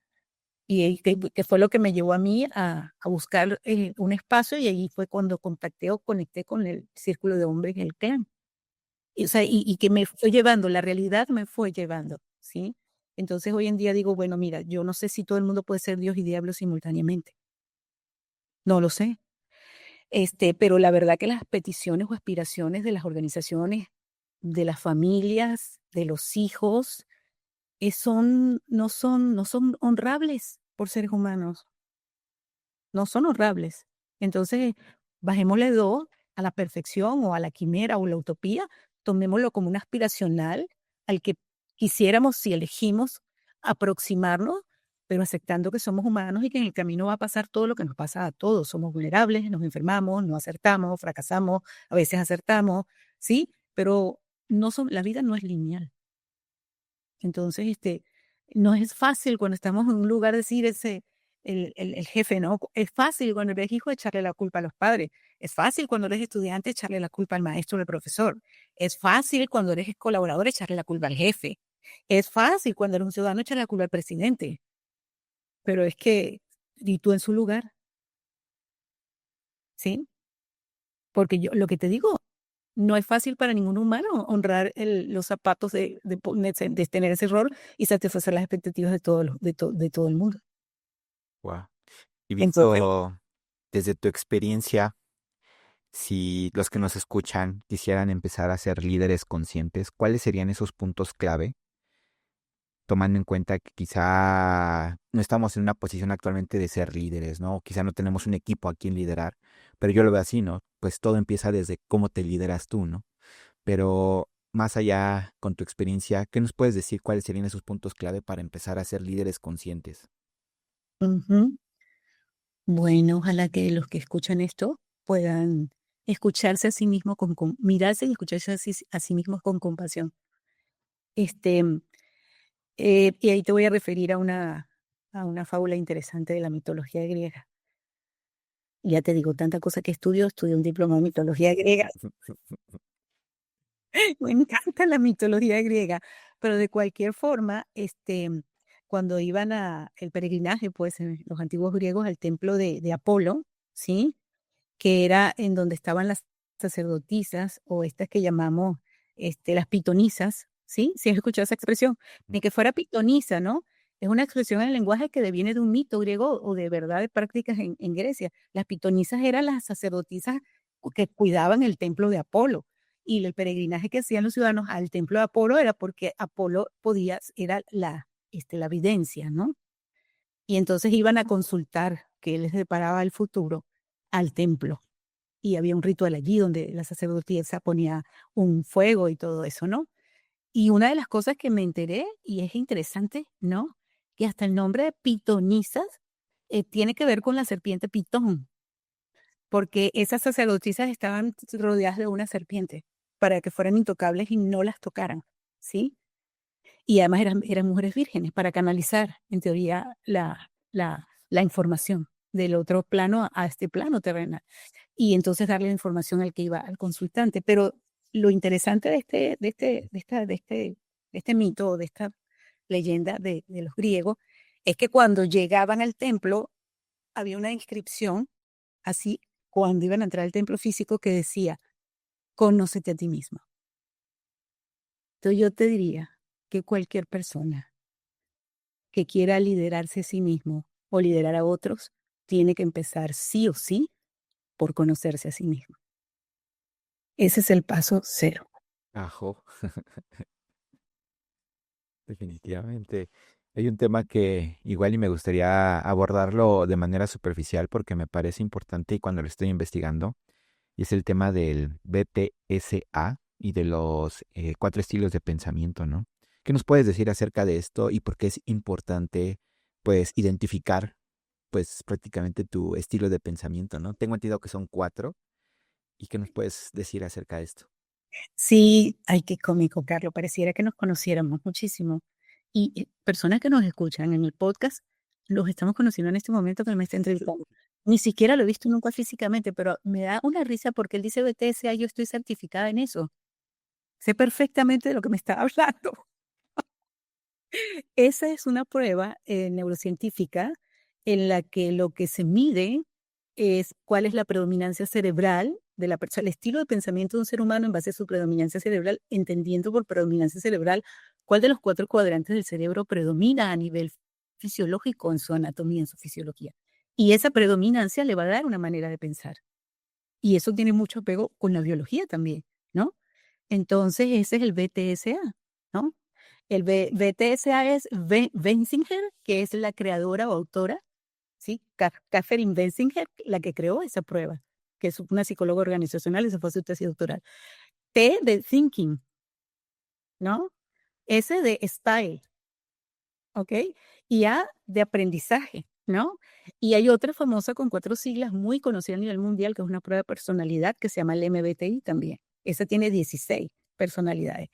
Y que fue lo que me llevó a mí a buscar un espacio, y ahí fue cuando contacté o conecté con el círculo de hombres en el clan. Y, o sea, y que me fue llevando, la realidad me fue llevando, ¿sí? Entonces hoy en día digo, bueno, mira, yo no sé si todo el mundo puede ser Dios y diablo simultáneamente. No lo sé. Pero la verdad que las peticiones o aspiraciones de las organizaciones, de las familias, de los hijos, no son honrables por seres humanos. No son honrables. Entonces, bajémosle 2 a la perfección o a la quimera o la utopía, tomémoslo como un aspiracional al que quisiéramos, si elegimos, aproximarnos, pero aceptando que somos humanos y que en el camino va a pasar todo lo que nos pasa a todos. Somos vulnerables, nos enfermamos, no acertamos, fracasamos, a veces acertamos, ¿sí? Pero la vida no es lineal. Entonces, no es fácil cuando estamos en un lugar decir el jefe, ¿no? Es fácil cuando eres hijo echarle la culpa a los padres. Es fácil cuando eres estudiante echarle la culpa al maestro o al profesor. Es fácil cuando eres colaborador echarle la culpa al jefe. Es fácil cuando eres un ciudadano echarle la culpa al presidente. Pero es que, ¿y tú en su lugar? ¿Sí? Porque yo, lo que te digo, no es fácil para ningún humano honrar los zapatos de tener ese error y satisfacer las expectativas de de todo el mundo. Wow. Y Entonces, visto desde tu experiencia, si los que nos escuchan quisieran empezar a ser líderes conscientes, ¿cuáles serían esos puntos clave? Tomando en cuenta que quizá no estamos en una posición actualmente de ser líderes, ¿no? Quizá no tenemos un equipo a quien liderar, pero yo lo veo así, ¿no? Pues todo empieza desde cómo te lideras tú, ¿no? Pero más allá, con tu experiencia, ¿qué nos puedes decir cuáles serían esos puntos clave para empezar a ser líderes conscientes? ujú. Bueno, ojalá que los que escuchan esto puedan escucharse a sí mismos mirarse y escucharse a sí mismos con compasión. Este, y ahí te voy a referir a una fábula interesante de la mitología griega. Ya te digo, tanta cosa que estudio un diploma en mitología griega. Me encanta la mitología griega, pero de cualquier forma, cuando iban el peregrinaje, pues, los antiguos griegos al templo de Apolo, ¿sí? Que era en donde estaban las sacerdotisas o estas que llamamos, las pitonisas, ¿sí? ¿Sí has escuchado esa expresión? Ni que fuera pitonisa, ¿no? Es una expresión en el lenguaje que deviene de un mito griego o de verdad de prácticas en Grecia. Las pitonisas eran las sacerdotisas que cuidaban el templo de Apolo, y el peregrinaje que hacían los ciudadanos al templo de Apolo era porque Apolo era la evidencia, ¿no? Y entonces iban a consultar qué les deparaba el futuro al templo, y había un ritual allí donde la sacerdotisa ponía un fuego y todo eso, ¿no? Y una de las cosas que me enteré, y es interesante, ¿no? Que hasta el nombre de pitonisas tiene que ver con la serpiente Pitón, porque esas sacerdotisas estaban rodeadas de una serpiente para que fueran intocables y no las tocaran, ¿sí? Y además eran mujeres vírgenes para canalizar, en teoría, la información del otro plano a este plano terrenal, y entonces darle la información al que iba al consultante. Pero lo interesante de este mito o de esta leyenda de los griegos es que cuando llegaban al templo había una inscripción así, cuando iban a entrar al templo físico, que decía: Conócete a ti mismo. Entonces yo te diría que cualquier persona que quiera liderarse a sí mismo o liderar a otros, tiene que empezar sí o sí por conocerse a sí mismo. Ese es el paso cero. Ajo, definitivamente. Hay un tema que igual y me gustaría abordarlo de manera superficial porque me parece importante y cuando lo estoy investigando, y es el tema del BTSA y de los 4 estilos de pensamiento, ¿no? ¿Qué nos puedes decir acerca de esto y por qué es importante, pues, identificar, pues, prácticamente tu estilo de pensamiento, ¿no? Tengo entendido que son 4. ¿Y qué nos puedes decir acerca de esto? Sí, ay, qué cómico, Carlos. Pareciera que nos conociéramos muchísimo. Y personas que nos escuchan en el podcast, los estamos conociendo en este momento que él me está entrevistando. Ni siquiera lo he visto nunca físicamente, pero me da una risa porque él dice BTSA, yo estoy certificada en eso. Sé perfectamente de lo que me está hablando. Esa es una prueba neurocientífica en la que lo que se mide es cuál es la predominancia cerebral de la persona, el estilo de pensamiento de un ser humano en base a su predominancia cerebral, entendiendo por predominancia cerebral cuál de los 4 cuadrantes del cerebro predomina a nivel fisiológico en su anatomía, en su fisiología. Y esa predominancia le va a dar una manera de pensar. Y eso tiene mucho apego con la biología también, ¿no? Entonces, ese es el BTSA, ¿no? El BTSA es Benzinger, que es la creadora o autora, ¿sí? Catherine Benzinger, la que creó esa prueba, que es una psicóloga organizacional, esa fue su tesis doctoral. T de thinking, ¿no? S de style, ¿ok? Y A de aprendizaje, ¿no? Y hay otra famosa con 4 siglas muy conocida a nivel mundial, que es una prueba de personalidad que se llama el MBTI también. Esa tiene 16 personalidades.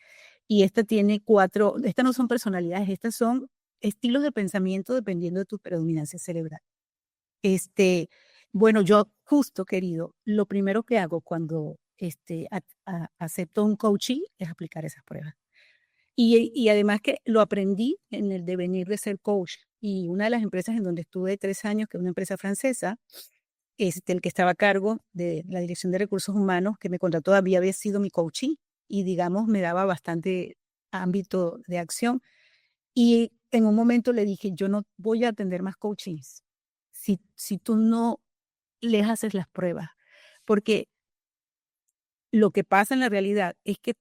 Y esta tiene 4, estas no son personalidades, estas son estilos de pensamiento dependiendo de tu predominancia cerebral. Bueno, yo justo, querido, lo primero que hago cuando acepto un coaching es aplicar esas pruebas. Y además que lo aprendí en el devenir de ser coach. Y una de las empresas en donde estuve 3 años, que es una empresa francesa, el que estaba a cargo de la dirección de recursos humanos, que me contrató, había sido mi coaching y, digamos, me daba bastante ámbito de acción. Y en un momento le dije, yo no voy a atender más coachings si tú no les haces las pruebas, porque lo que pasa en la realidad es que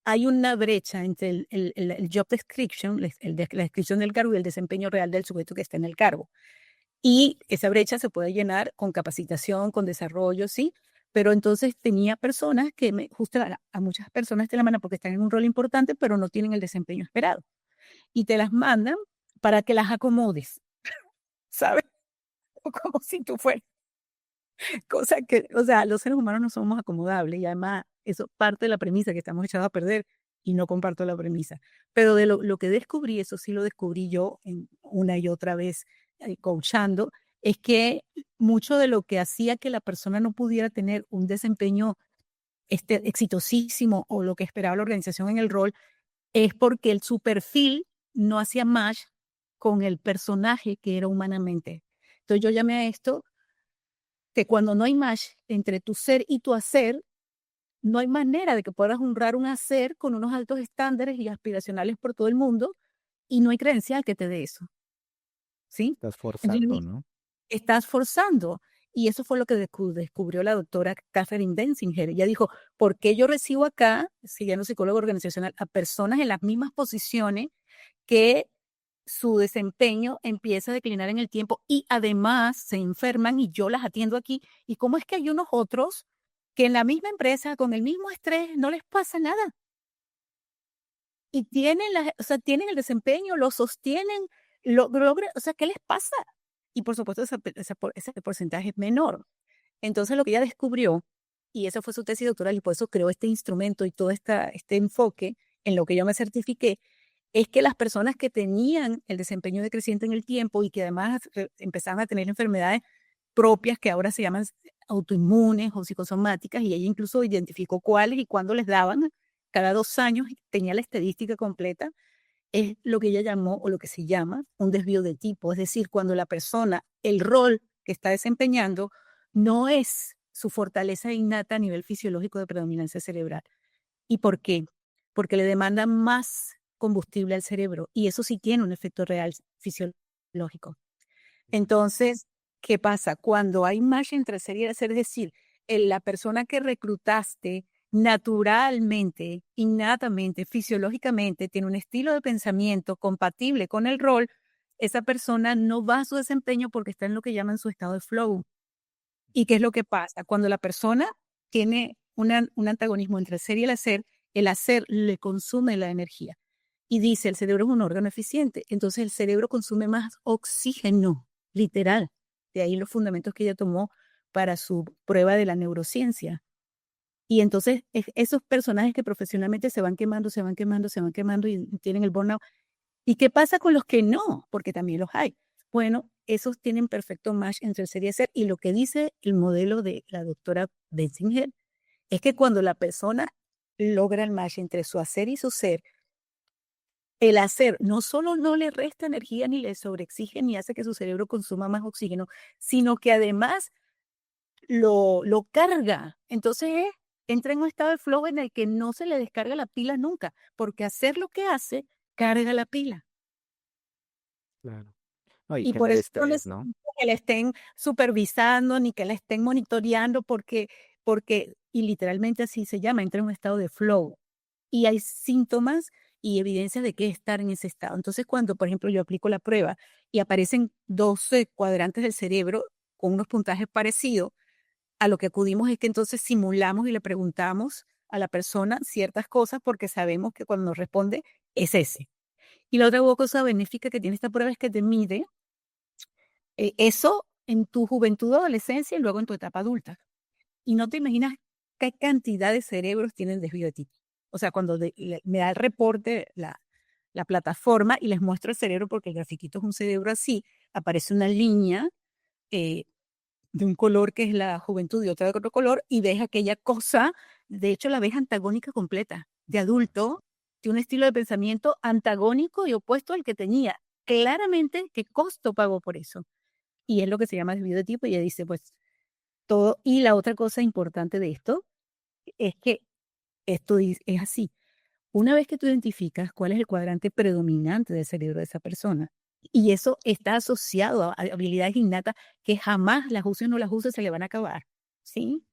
hay una brecha entre el job description, la descripción del cargo y el desempeño real del sujeto que está en el cargo. Y esa brecha se puede llenar con capacitación, con desarrollo, sí, pero entonces tenía personas que justo a muchas personas te la mandan porque están en un rol importante, pero no tienen el desempeño esperado. Y te las mandan para que las acomodes, ¿sabes? Como si tú fueras. Cosa que, o sea, los seres humanos no somos acomodables y además eso parte de la premisa que estamos echados a perder y no comparto la premisa. Pero de lo que descubrí, eso sí lo descubrí yo una y otra vez coachando, es que mucho de lo que hacía que la persona no pudiera tener un desempeño exitosísimo o lo que esperaba la organización en el rol es porque su perfil no hacía match con el personaje que era humanamente. Entonces yo llamé a esto que cuando no hay match entre tu ser y tu hacer, no hay manera de que puedas honrar un hacer con unos altos estándares y aspiracionales por todo el mundo y no hay credencial que te dé eso, ¿sí? Estás Entonces, forzando, ¿no? estás forzando. Y eso fue lo que descubrió la doctora Catherine Benzinger. Ella dijo, ¿por qué yo recibo acá, siguiendo psicólogo organizacional, a personas en las mismas posiciones que su desempeño empieza a declinar en el tiempo y además se enferman y yo las atiendo aquí? ¿Y cómo es que hay unos otros que en la misma empresa, con el mismo estrés, no les pasa nada? Y o sea, tienen el desempeño, lo sostienen, logran, o sea, ¿qué les pasa? Y por supuesto, ese porcentaje es menor. Entonces, lo que ella descubrió, y esa fue su tesis doctoral, y por eso creó este instrumento y todo este enfoque en lo que yo me certifiqué, es que las personas que tenían el desempeño decreciente en el tiempo y que además empezaban a tener enfermedades propias que ahora se llaman autoinmunes o psicosomáticas, y ella incluso identificó cuáles y cuándo les daban, cada 2 años tenía la estadística completa, es lo que ella llamó o lo que se llama un desvío de tipo, es decir, cuando la persona, el rol que está desempeñando no es su fortaleza innata a nivel fisiológico de predominancia cerebral. ¿Y por qué? Porque le demanda más combustible al cerebro y eso sí tiene un efecto real fisiológico. Entonces, ¿qué pasa? Cuando hay match entre ser y hacer, es decir, la persona que reclutaste naturalmente, innatamente, fisiológicamente, tiene un estilo de pensamiento compatible con el rol, esa persona no va a su desempeño porque está en lo que llaman su estado de flow. ¿Y qué es lo que pasa? Cuando la persona tiene un antagonismo entre el hacer le consume la energía. Y dice, el cerebro es un órgano eficiente, entonces el cerebro consume más oxígeno, literal. De ahí los fundamentos que ella tomó para su prueba de la neurociencia. Y entonces esos personajes que profesionalmente se van quemando, se van quemando, se van quemando y tienen el burnout. ¿Y qué pasa con los que no? Porque también los hay. Bueno, esos tienen perfecto match entre el ser y hacer. Y lo que dice el modelo de la doctora Benzinger es que cuando la persona logra el match entre su hacer y su ser, el hacer no solo no le resta energía ni le sobreexige ni hace que su cerebro consuma más oxígeno, sino que además lo carga. Entonces entra en un estado de flow en el que no se le descarga la pila nunca, porque hacer lo que hace carga la pila. Claro. No, y Y por genera eso no estrés, ¿no? necesita que la estén supervisando ni que la estén monitoreando porque y literalmente así se llama, entra en un estado de flow. Y hay síntomas y evidencias de que estar en ese estado. Entonces, cuando, por ejemplo, yo aplico la prueba y aparecen 12 cuadrantes del cerebro con unos puntajes parecidos, a lo que acudimos es que entonces simulamos y le preguntamos a la persona ciertas cosas porque sabemos que cuando nos responde es ese. Y la otra cosa benéfica que tiene esta prueba es que te mide eso en tu juventud o adolescencia y luego en tu etapa adulta. Y no te imaginas qué cantidad de cerebros tienen desvío de tipo. O sea, cuando me da el reporte la plataforma y les muestro el cerebro, porque el grafiquito es un cerebro así, aparece una línea eh, de un color que es la juventud y otra de otro color, y ves aquella cosa, de hecho la ves antagónica completa, de adulto, de un estilo de pensamiento antagónico y opuesto al que tenía. Claramente, ¿qué costo pagó por eso? Y es lo que se llama desvío de tipo, y ella dice, pues, todo. Y la otra cosa importante de esto es que esto es así. Una vez que tú identificas cuál es el cuadrante predominante del cerebro de esa persona, y eso está asociado a habilidades innatas que jamás las use o no las use, se le van a acabar, ¿sí?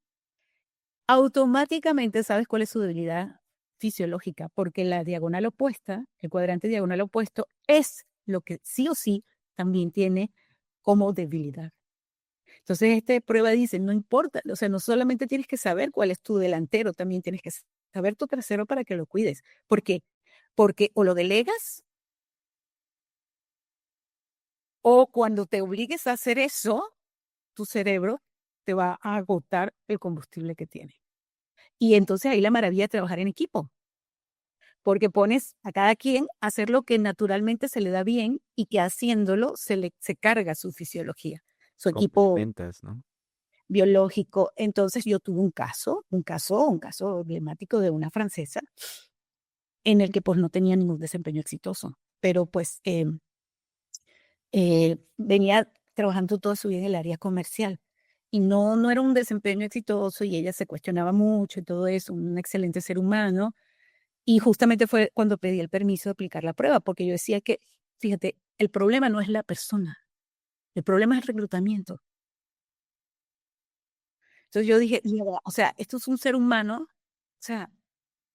Automáticamente sabes cuál es su debilidad fisiológica, porque la diagonal opuesta, el cuadrante diagonal opuesto, es lo que sí o sí también tiene como debilidad. Entonces, esta prueba dice, no importa, o sea, no solamente tienes que saber cuál es tu delantero, también tienes que saber tu trasero para que lo cuides. ¿Por qué? Porque o lo delegas o cuando te obligues a hacer eso, tu cerebro te va a agotar el combustible que tiene. Y entonces ahí la maravilla de trabajar en equipo, porque pones a cada quien a hacer lo que naturalmente se le da bien y que haciéndolo se carga su fisiología, su equipo Complementas, ¿no? biológico. Entonces yo tuve un caso emblemático de una francesa en el que pues no tenía ningún desempeño exitoso, pero pues venía trabajando toda su vida en el área comercial y no era un desempeño exitoso y ella se cuestionaba mucho y todo eso, un excelente ser humano. Y justamente fue cuando pedí el permiso de aplicar la prueba, porque yo decía que, fíjate, el problema no es la persona, el problema es el reclutamiento. Entonces yo dije, "Mira, o sea, esto es un ser humano, o sea,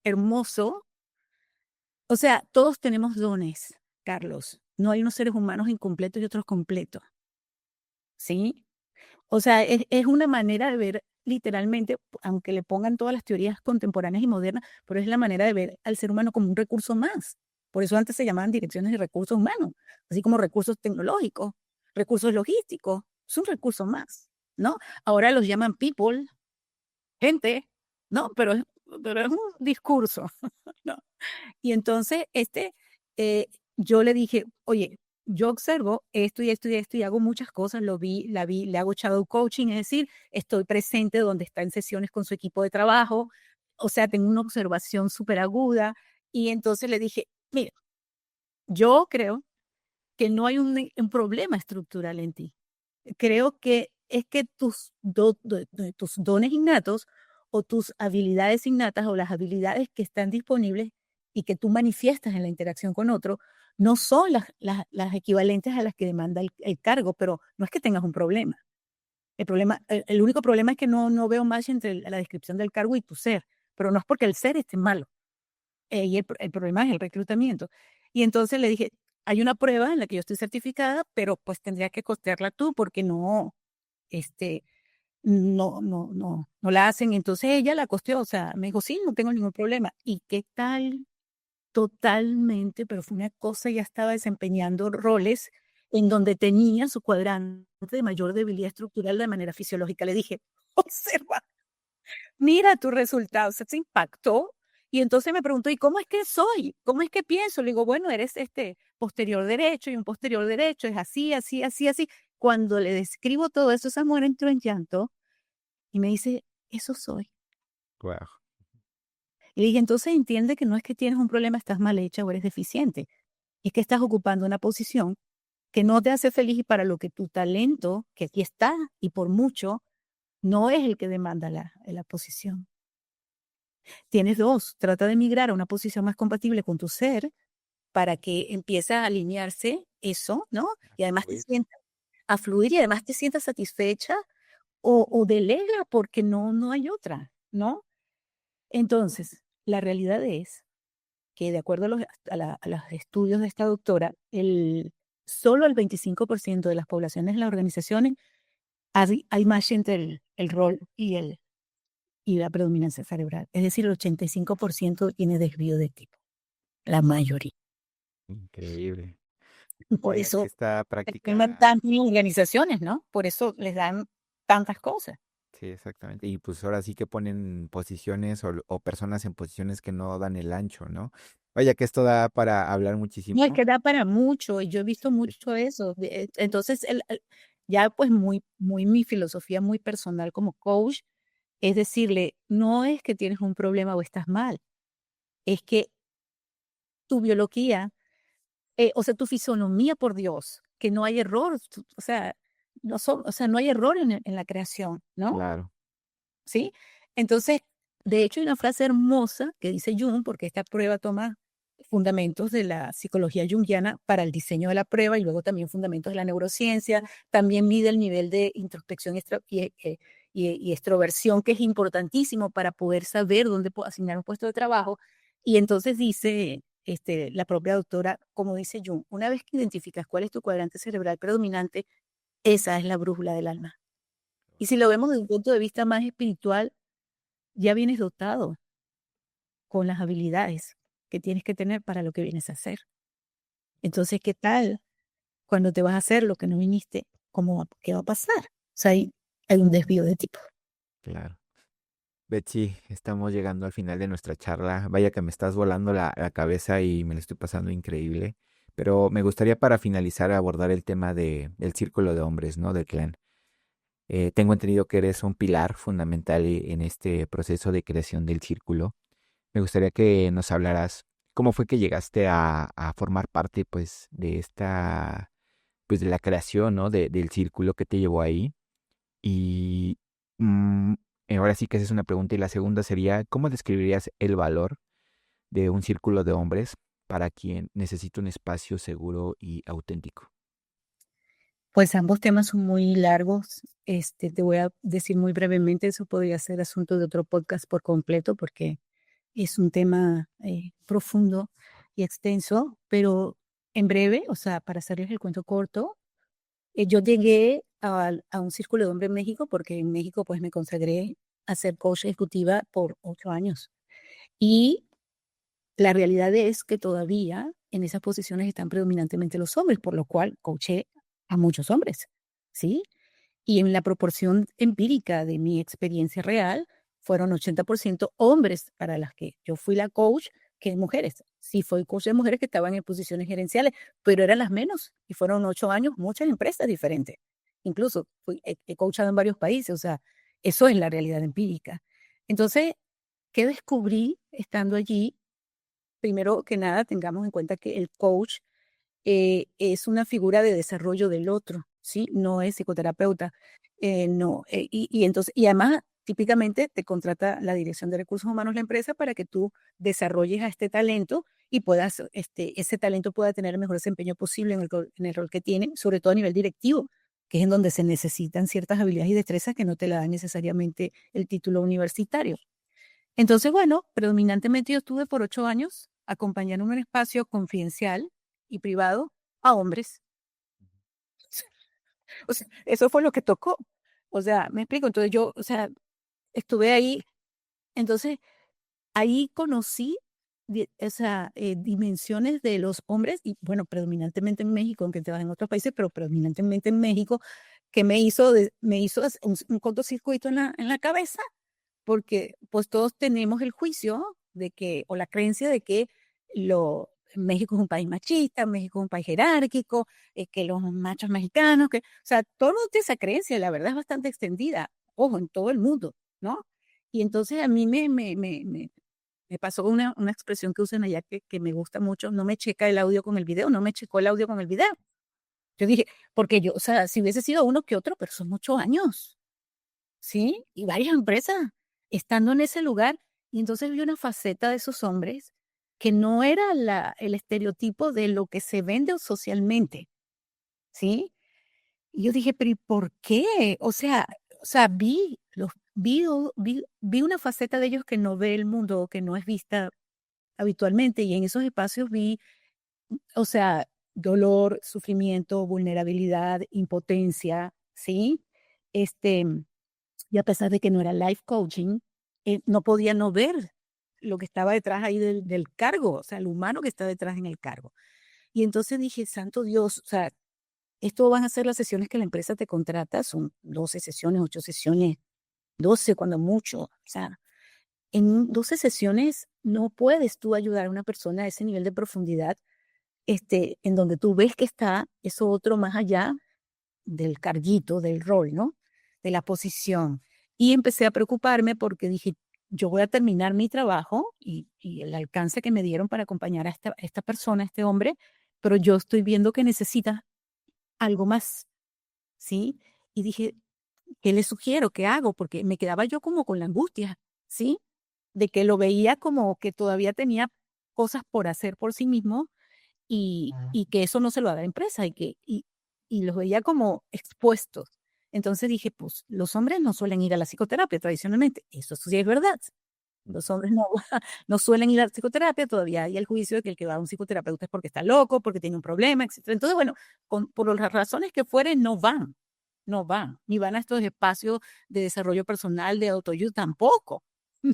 hermoso. O sea, todos tenemos dones, Carlos. No hay unos seres humanos incompletos y otros completos, ¿sí? O sea, es una manera de ver literalmente, aunque le pongan todas las teorías contemporáneas y modernas, pero es la manera de ver al ser humano como un recurso más. Por eso antes se llamaban direcciones de recursos humanos, así como recursos tecnológicos, recursos logísticos. Es un recurso más, ¿no? Ahora los llaman people, gente, ¿no? Pero es un discurso, ¿no? Y entonces, yo le dije, oye, yo observo esto y esto y esto y hago muchas cosas, le hago shadow coaching, es decir, estoy presente donde está en sesiones con su equipo de trabajo, o sea, tengo una observación súper aguda. Y entonces le dije, mira, yo creo que no hay un problema estructural en ti. Creo que es que tus dones innatos o tus habilidades innatas o las habilidades que están disponibles y que tú manifiestas en la interacción con otro no son las equivalentes a las que demanda el cargo, pero no es que tengas un problema. El único problema es que no veo match entre la descripción del cargo y tu ser, pero no es porque el ser esté malo. Y el problema es el reclutamiento. Y entonces le dije, hay una prueba en la que yo estoy certificada, pero pues tendría que costearla tú porque este, no la hacen. Entonces ella la costeó, o sea, me dijo, sí, no tengo ningún problema. ¿Y qué tal? Totalmente, pero fue una cosa, ya estaba desempeñando roles en donde tenía su cuadrante de mayor debilidad estructural de manera fisiológica. Le dije, observa, mira tu resultado, se impactó. Y entonces me preguntó, ¿y cómo es que soy? ¿Cómo es que pienso? Le digo, bueno, eres posterior derecho y un posterior derecho, es así, así, así, así. Cuando le describo todo eso, esa mujer entró en llanto y me dice, eso soy. Wow. Y le dije, entonces entiende que no es que tienes un problema, estás mal hecha o eres deficiente, es que estás ocupando una posición que no te hace feliz y para lo que tu talento, que aquí está y por mucho, no es el que demanda la posición. Tienes dos, trata de migrar a una posición más compatible con tu ser para que empiece a alinearse eso, ¿no? Y además te Fluir. sientas a fluir y además te sientas satisfecha o delega porque no hay otra, ¿no? Entonces, la realidad es que de acuerdo a los estudios de esta doctora, solo el 25% de las poblaciones en las organizaciones hay match entre el rol y la predominancia cerebral. Es decir, el 85% tiene desvío de tipo, la mayoría. Increíble. Y por Vaya que eso esta se queman práctica, tantas organizaciones, ¿no? Por eso les dan tantas cosas. sí, exactamente. Y pues ahora sí que ponen posiciones o personas en posiciones que no dan el ancho, ¿no? Vaya que esto da para hablar muchísimo. No, es que da para mucho y yo he visto Sí, mucho eso. Entonces, ya pues muy mi filosofía muy personal como coach es decirle, no es que tienes un problema o estás mal, es que tu biología, o sea, tu fisonomía, por Dios, que no hay error, o sea, o sea, no hay error en la creación, ¿no? claro. ¿Sí? Entonces, de hecho, hay una frase hermosa que dice Jung, porque esta prueba toma fundamentos de la psicología junguiana para el diseño de la prueba y luego también fundamentos de la neurociencia, también mide el nivel de introspección y extroversión, que es importantísimo para poder saber dónde asignar un puesto de trabajo. Y entonces dice la propia doctora, como dice Jung, una vez que identificas cuál es tu cuadrante cerebral predominante, esa es la brújula del alma. Y si lo vemos desde un punto de vista más espiritual, ya vienes dotado con las habilidades que tienes que tener para lo que vienes a hacer. Entonces, ¿qué tal cuando te vas a hacer lo que no viniste? ¿Qué va a pasar? O sea, hay un desvío de tipo. Claro. Betsy, estamos llegando al final de nuestra charla. Vaya que me estás volando la cabeza y me lo estoy pasando increíble. Pero me gustaría para finalizar abordar el tema del círculo de hombres, ¿no? Del clan. Tengo entendido que eres un pilar fundamental en este proceso de creación del círculo. Me gustaría que nos hablaras cómo fue que llegaste a formar parte, pues, de esta, pues, de la creación, ¿no? Del círculo que te llevó ahí. Y mm, ahora sí que esa es una pregunta. Y la segunda sería, ¿cómo describirías el valor de un círculo de hombres para quien necesita un espacio seguro y auténtico? Pues ambos temas son muy largos. Te voy a decir muy brevemente, eso podría ser asunto de otro podcast por completo, porque es un tema profundo y extenso, pero en breve, o sea, para hacerles el cuento corto, yo llegué a un círculo de hombres en México porque en México pues me consagré a ser coach ejecutiva por 8 años. Y la realidad es que todavía en esas posiciones están predominantemente los hombres, por lo cual coaché a muchos hombres, ¿sí? Y en la proporción empírica de mi experiencia real, fueron 80% hombres para las que yo fui la coach que mujeres. Sí, fui coach de mujeres que estaban en posiciones gerenciales, pero eran las menos. Y fueron 8 años, muchas empresas diferentes. Incluso he coachado en varios países, o sea, eso es la realidad empírica. Entonces, ¿qué descubrí estando allí? Primero que nada, tengamos en cuenta que el coach es una figura de desarrollo del otro, ¿sí? No es psicoterapeuta. No, entonces, y además, típicamente te contrata la Dirección de Recursos Humanos, la empresa, para que tú desarrolles a este talento y puedas, ese talento pueda tener el mejor desempeño posible en el rol que tiene, sobre todo a nivel directivo, que es en donde se necesitan ciertas habilidades y destrezas que no te la dan necesariamente el título universitario. Entonces, bueno, predominantemente yo estuve por 8 años acompañando en un espacio confidencial y privado a hombres. O sea, eso fue lo que tocó. O sea, me explico. Entonces yo, o sea, estuve ahí. Entonces, ahí conocí dimensiones de los hombres, y bueno, predominantemente en México, aunque te vas en otros países, pero predominantemente en México, que me hizo un cortocircuito en la cabeza, porque pues todos tenemos el juicio de que, o la creencia de que México es un país machista, México es un país jerárquico, que los machos mexicanos, o sea, todo tiene esa creencia, la verdad es bastante extendida, ojo, en todo el mundo, ¿no? Y entonces a mí me pasó una expresión que usan allá que me gusta mucho, no me checa el audio con el video, no me checó el audio con el video. Yo dije, porque yo, o sea, si hubiese sido uno que otro, pero son muchos años, ¿sí? Y varias empresas estando en ese lugar. Y entonces vi una faceta de esos hombres que no era el estereotipo de lo que se vende socialmente, ¿sí? Y yo dije, pero ¿y por qué? O sea, vi una faceta de ellos que no ve el mundo, que no es vista habitualmente. Y en esos espacios vi, o sea, dolor, sufrimiento, vulnerabilidad, impotencia, ¿sí? Este, y a pesar de que no era life coaching, no podía no ver lo que estaba detrás ahí del cargo, o sea, el humano que está detrás en el cargo. Y entonces dije, santo Dios, o sea, esto van a ser las sesiones que la empresa te contrata, son 12 sesiones, 8 sesiones, 12 cuando mucho. O sea, en 12 sesiones no puedes tú ayudar a una persona a ese nivel de profundidad, en donde tú ves que está eso otro más allá del carguito, del rol, ¿no? De la posición. Y empecé a preocuparme porque dije, yo voy a terminar mi trabajo y el alcance que me dieron para acompañar a esta persona, a este hombre, pero yo estoy viendo que necesita algo más, ¿sí? Y dije, ¿qué le sugiero? ¿Qué hago? Porque me quedaba yo como con la angustia, ¿sí? De que lo veía como que todavía tenía cosas por hacer por sí mismo y que eso no se lo da la empresa y los veía como expuestos. Entonces dije, pues los hombres no suelen ir a la psicoterapia tradicionalmente. Eso sí es verdad. Los hombres no, no suelen ir a la psicoterapia, todavía hay el juicio de que el que va a un psicoterapeuta es porque está loco, porque tiene un problema, etcétera. Entonces, bueno, por las razones que fueren, no van, ni van a estos espacios de desarrollo personal, de autoayuda tampoco, ¿no?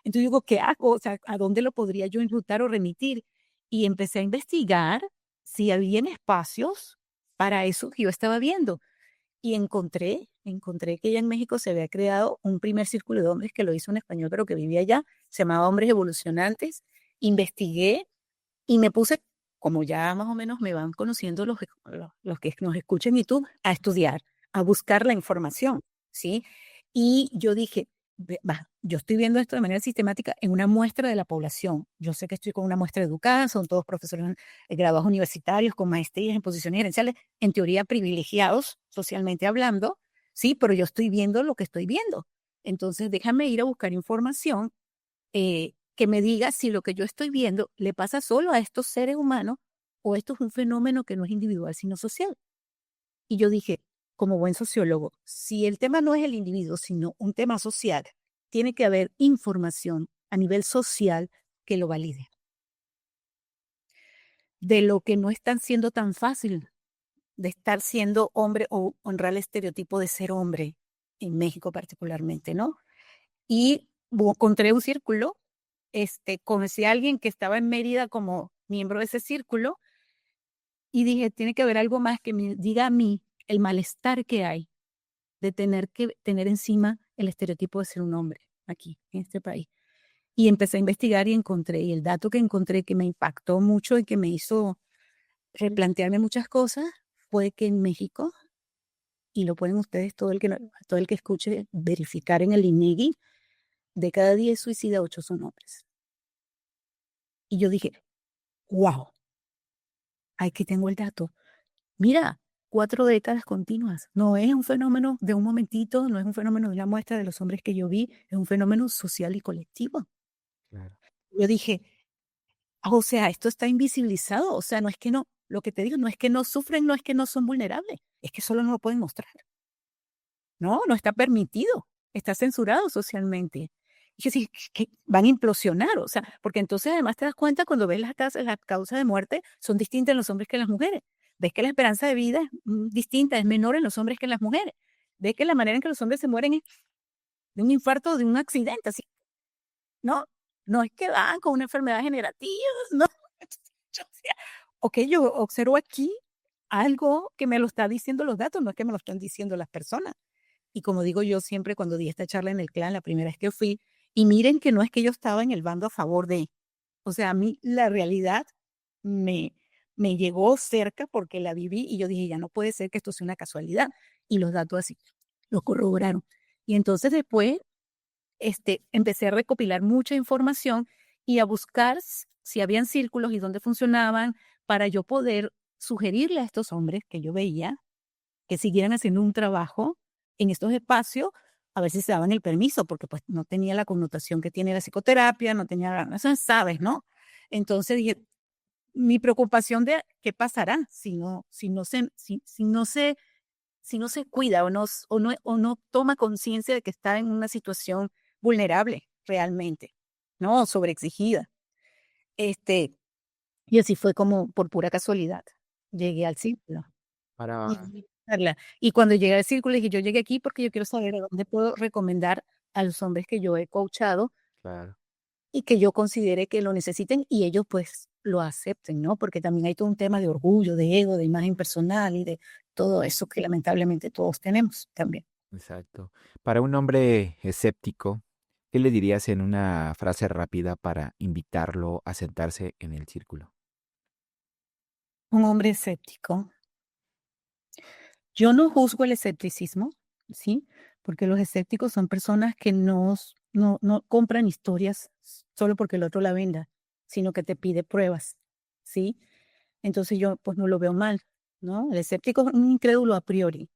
Entonces digo, ¿qué hago? O sea, ¿a dónde lo podría yo enrutar o remitir? Y empecé a investigar si había espacios para eso que yo estaba viendo. Y encontré que ya en México se había creado un primer círculo de hombres que lo hizo un español, pero que vivía allá, se llamaba Hombres Evolucionantes. Investigué y me puse, como ya más o menos me van conociendo los que nos escuchen en YouTube, a estudiar, a buscar la información, ¿sí? Y yo dije, yo estoy viendo esto de manera sistemática en una muestra de la población. Yo sé que estoy con una muestra educada, son todos profesores graduados universitarios con maestrías en posiciones gerenciales, en teoría privilegiados, socialmente hablando, ¿sí? Pero yo estoy viendo lo que estoy viendo. Entonces, déjame ir a buscar información que me diga si lo que yo estoy viendo le pasa solo a estos seres humanos o esto es un fenómeno que no es individual, sino social. Y yo dije, como buen sociólogo, si el tema no es el individuo, sino un tema social, tiene que haber información a nivel social que lo valide. De lo que no están siendo tan fácil de estar siendo hombre o honrar el estereotipo de ser hombre, en México particularmente, ¿no? Y encontré un círculo, conocí a alguien que estaba en Mérida como miembro de ese círculo y dije, tiene que haber algo más que me diga a mí el malestar que hay de tener que tener encima el estereotipo de ser un hombre aquí, en este país. Y empecé a investigar y encontré, y el dato que encontré que me impactó mucho y que me hizo replantearme muchas cosas fue que en México, y lo pueden ustedes, todo el que escuche, verificar en el INEGI, de cada 10 suicidas, 8 son hombres. Y yo dije, wow, aquí tengo el dato. Mira, 4 décadas continuas. No es un fenómeno de un momentito, no es un fenómeno de una muestra de los hombres que yo vi, es un fenómeno social y colectivo. Claro. Yo dije, o sea, esto está invisibilizado, o sea, no es que no, lo que te digo, no es que no sufren, no es que no son vulnerables, es que solo no lo pueden mostrar. No, no está permitido, está censurado socialmente. Y yo sí, que van a implosionar, o sea, porque entonces además te das cuenta cuando ves las causas de muerte son distintas en los hombres que en las mujeres. Ves que la esperanza de vida es distinta, es menor en los hombres que en las mujeres. Ves que la manera en que los hombres se mueren es de un infarto o de un accidente, así, ¿no? No es que van con una enfermedad generativa, no. O sea, ok, yo observo aquí algo que me lo está diciendo los datos, no es que me lo están diciendo las personas. Y como digo yo siempre cuando di esta charla en el clan, la primera vez que fui, y miren que no es que yo estaba en el bando a favor de, o sea, a mí la realidad me, me llegó cerca porque la viví y yo dije, ya no puede ser que esto sea una casualidad. Y los datos así lo corroboraron. Y entonces después empecé a recopilar mucha información y a buscar si habían círculos y dónde funcionaban para yo poder sugerirle a estos hombres que yo veía que siguieran haciendo un trabajo en estos espacios, a ver si se daban el permiso, porque pues no tenía la connotación que tiene la psicoterapia, no tenía, eso sabes, ¿no? Entonces dije, mi preocupación de qué pasará si no se cuida o no toma conciencia de que está en una situación vulnerable realmente, ¿no? Sobreexigida. Este, y así fue como por pura casualidad. Llegué al círculo. Para, Y cuando llegué al círculo, dije, yo llegué aquí porque yo quiero saber a dónde puedo recomendar a los hombres que yo he coachado claro. y que yo considere que lo necesiten y ellos pues lo acepten, ¿no? Porque también hay todo un tema de orgullo, de ego, de imagen personal y de todo eso que lamentablemente todos tenemos también. Exacto. Para un hombre escéptico, ¿qué le dirías en una frase rápida para invitarlo a sentarse en el círculo? Un hombre escéptico. Yo no juzgo el escepticismo, ¿sí? Porque los escépticos son personas que no compran historias solo porque el otro la venda, sino que te pide pruebas, ¿sí? Entonces yo pues no lo veo mal, ¿no? El escéptico es un incrédulo a priori,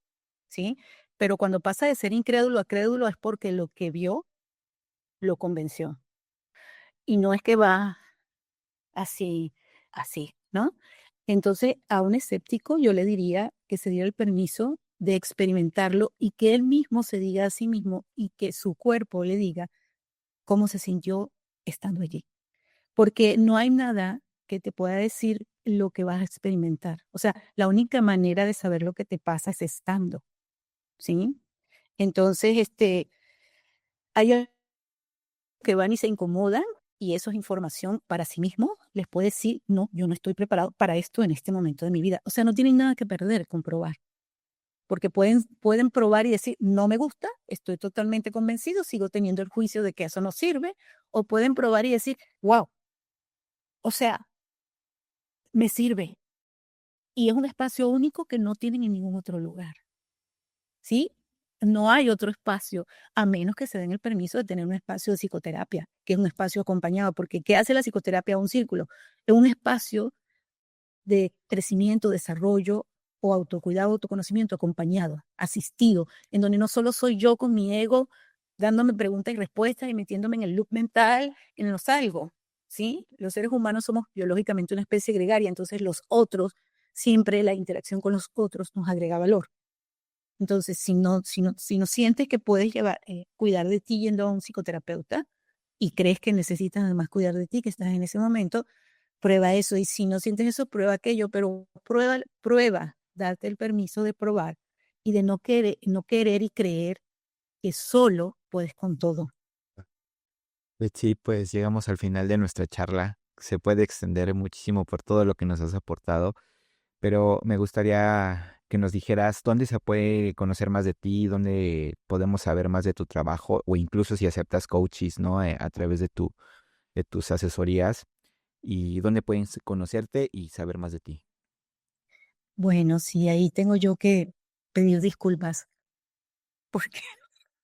¿sí? Pero cuando pasa de ser incrédulo a crédulo es porque lo que vio lo convenció. Y no es que va así, así, ¿no? Entonces, a un escéptico yo le diría que se diera el permiso de experimentarlo y que él mismo se diga a sí mismo y que su cuerpo le diga cómo se sintió estando allí. Porque no hay nada que te pueda decir lo que vas a experimentar. O sea, la única manera de saber lo que te pasa es estando, ¿sí? Entonces, hay que van y se incomodan y eso es información para sí mismo, les puede decir, no, yo no estoy preparado para esto en este momento de mi vida. O sea, no tienen nada que perder con probar, porque pueden probar y decir, no me gusta, estoy totalmente convencido, sigo teniendo el juicio de que eso no sirve, o pueden probar y decir, wow, o sea, me sirve. Y es un espacio único que no tienen en ningún otro lugar. ¿Sí? No hay otro espacio, a menos que se den el permiso de tener un espacio de psicoterapia, que es un espacio acompañado, porque ¿qué hace la psicoterapia a un círculo? Es un espacio de crecimiento, desarrollo o autocuidado, autoconocimiento acompañado, asistido, en donde no solo soy yo con mi ego dándome preguntas y respuestas y metiéndome en el loop mental y no salgo, ¿sí? Los seres humanos somos biológicamente una especie gregaria, entonces los otros, siempre la interacción con los otros nos agrega valor. Entonces, si no sientes que puedes cuidar de ti yendo a un psicoterapeuta y crees que necesitas además cuidar de ti, que estás en ese momento, prueba eso. Y si no sientes eso, prueba aquello, pero prueba, darte el permiso de probar y de no querer y creer que solo puedes con todo. Sí, pues llegamos al final de nuestra charla. Se puede extender muchísimo por todo lo que nos has aportado, pero me gustaría que nos dijeras dónde se puede conocer más de ti, dónde podemos saber más de tu trabajo o incluso si aceptas coaches, ¿no? A través de tus asesorías y dónde pueden conocerte y saber más de ti. Bueno, sí, ahí tengo yo que pedir disculpas porque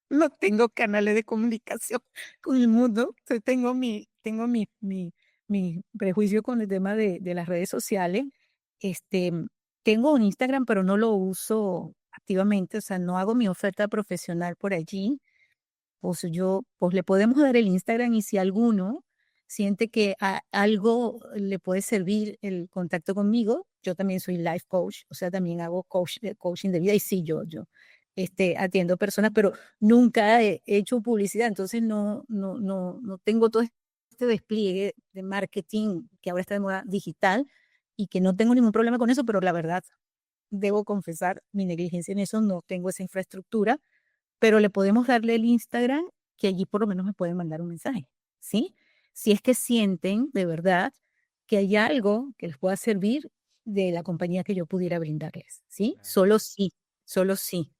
no tengo canales de comunicación con el mundo. O sea, tengo mi prejuicio con el tema de las redes sociales. Este, tengo un Instagram, pero no lo uso activamente, o sea, no hago mi oferta profesional por allí. Pues le podemos dar el Instagram y si alguno siente que algo le puede servir el contacto conmigo, yo también soy life coach, o sea, también hago coaching de vida y sí, yo atiendo personas, pero nunca he hecho publicidad, entonces no tengo todo este despliegue de marketing que ahora está de moda digital y que no tengo ningún problema con eso, pero la verdad, debo confesar mi negligencia en eso, no tengo esa infraestructura, pero le podemos darle el Instagram, que allí por lo menos me pueden mandar un mensaje, ¿sí? Si es que sienten de verdad que hay algo que les pueda servir de la compañía que yo pudiera brindarles, ¿sí? Claro. Solo sí, solo sí.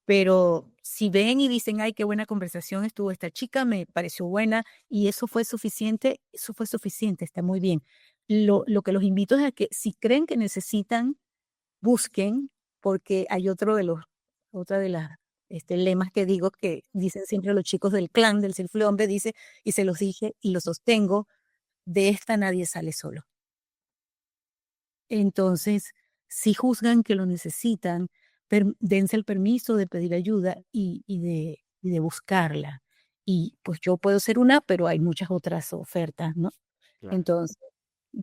Pero si ven y dicen, ay, qué buena conversación estuvo esta chica, me pareció buena y eso fue suficiente, está muy bien. Lo que los invito es a que si creen que necesitan busquen, porque hay otra de las lemas que digo que dicen siempre los chicos del clan del Circuito Hombre, dice, y se los dije y lo sostengo, de esta nadie sale solo. Entonces, si juzgan que lo necesitan, dense el permiso de pedir ayuda y de buscarla. Y pues yo puedo ser una, pero hay muchas otras ofertas, ¿no? Claro. Entonces,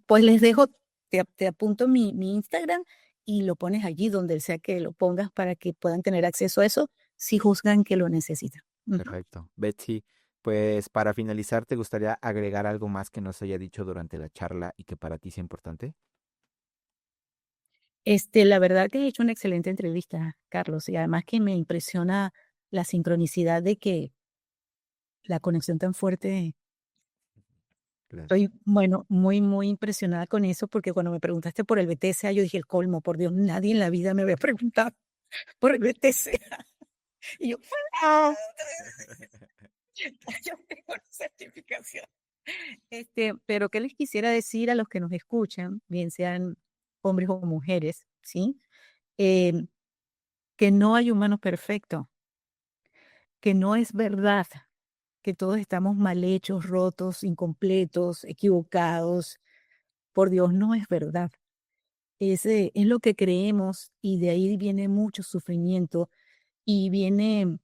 pues les dejo, te apunto mi Instagram y lo pones allí donde sea que lo pongas para que puedan tener acceso a eso si juzgan que lo necesitan. Ujú. Perfecto. Betsy, pues para finalizar, ¿te gustaría agregar algo más que nos haya dicho durante la charla y que para ti sea importante? La verdad que he hecho una excelente entrevista, Carlos, y además que me impresiona la sincronicidad de que la conexión tan fuerte. Gracias. Estoy, bueno, muy impresionada con eso, porque cuando me preguntaste por el BTSA, yo dije: "El colmo, por Dios, nadie en la vida me había preguntado por el BTSA". Y yo: "¡Ah! Yo tengo la certificación". Pero, ¿qué les quisiera decir a los que nos escuchan, bien sean hombres o mujeres, sí? Em, que no hay humano perfecto, que no es verdad que todos estamos mal hechos, rotos, incompletos, equivocados. Por Dios, no es verdad. Es lo que creemos y de ahí viene mucho sufrimiento y viene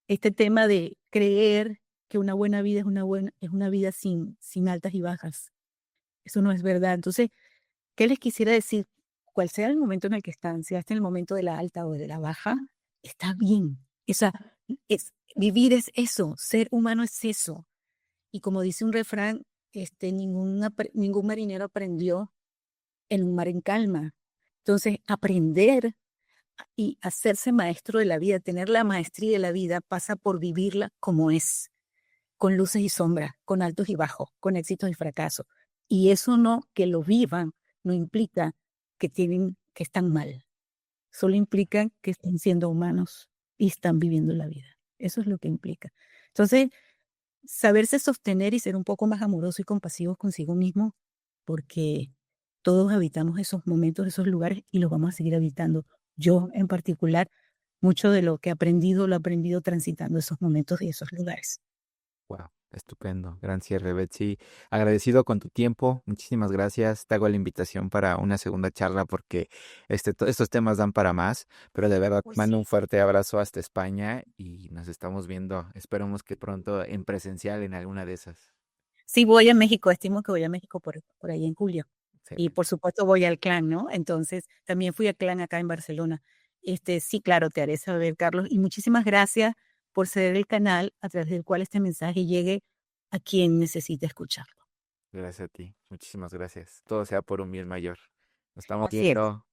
este tema de creer que una buena vida es una vida sin altas y bajas. Eso no es verdad. Entonces, ¿qué les quisiera decir? Cual sea el momento en el que están, sea este el momento de la alta o de la baja, está bien. Esa vivir es eso, ser humano es eso. Y como dice un refrán, ningún marinero aprendió en un mar en calma. Entonces, aprender y hacerse maestro de la vida, tener la maestría de la vida, pasa por vivirla como es, con luces y sombras, con altos y bajos, con éxitos y fracasos. Y eso no, que lo vivan, no implica que están mal, solo implica que están siendo humanos y están viviendo la vida. Eso es lo que implica. Entonces, saberse sostener y ser un poco más amoroso y compasivo consigo mismo, porque todos habitamos esos momentos, esos lugares y los vamos a seguir habitando. Yo en particular, mucho de lo que he aprendido, lo he aprendido transitando esos momentos y esos lugares. Wow, estupendo. Gran cierre, Betsy. Agradecido con tu tiempo. Muchísimas gracias. Te hago la invitación para una segunda charla porque estos temas dan para más. Pero de verdad, Pues mando un sí. fuerte abrazo hasta España y nos estamos viendo. Esperemos que pronto en presencial en alguna de esas. Sí, voy a México, estimo que voy a México por ahí en julio. Y Excelente. por supuesto voy al clan, ¿no? Entonces, también fui al clan acá en Barcelona. Sí, claro, te haré saber, Carlos. Y muchísimas gracias por ser el canal a través del cual este mensaje llegue a quien necesite escucharlo. Gracias a ti. Muchísimas gracias. Todo sea por un bien mayor. Nos estamos Así es. viendo.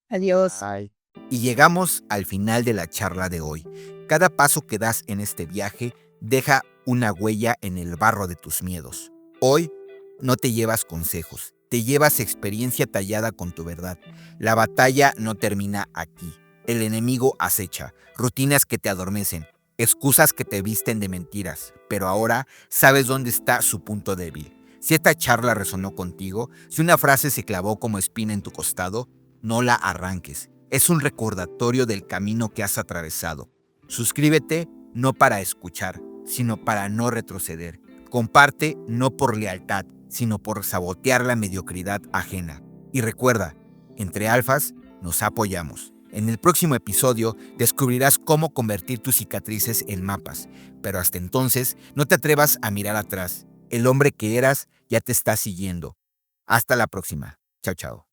Adiós. Bye. Y llegamos al final de la charla de hoy. Cada paso que das en este viaje deja una huella en el barro de tus miedos. Hoy no te llevas consejos, te llevas experiencia tallada con tu verdad. La batalla no termina aquí. El enemigo acecha, rutinas que te adormecen, excusas que te visten de mentiras, pero ahora sabes dónde está su punto débil. Si esta charla resonó contigo, si una frase se clavó como espina en tu costado, no la arranques. Es un recordatorio del camino que has atravesado. Suscríbete no para escuchar, sino para no retroceder. Comparte no por lealtad, sino por sabotear la mediocridad ajena. Y recuerda, entre alfas nos apoyamos. En el próximo episodio descubrirás cómo convertir tus cicatrices en mapas, pero hasta entonces no te atrevas a mirar atrás. El hombre que eras ya te está siguiendo. Hasta la próxima. Chao, chao.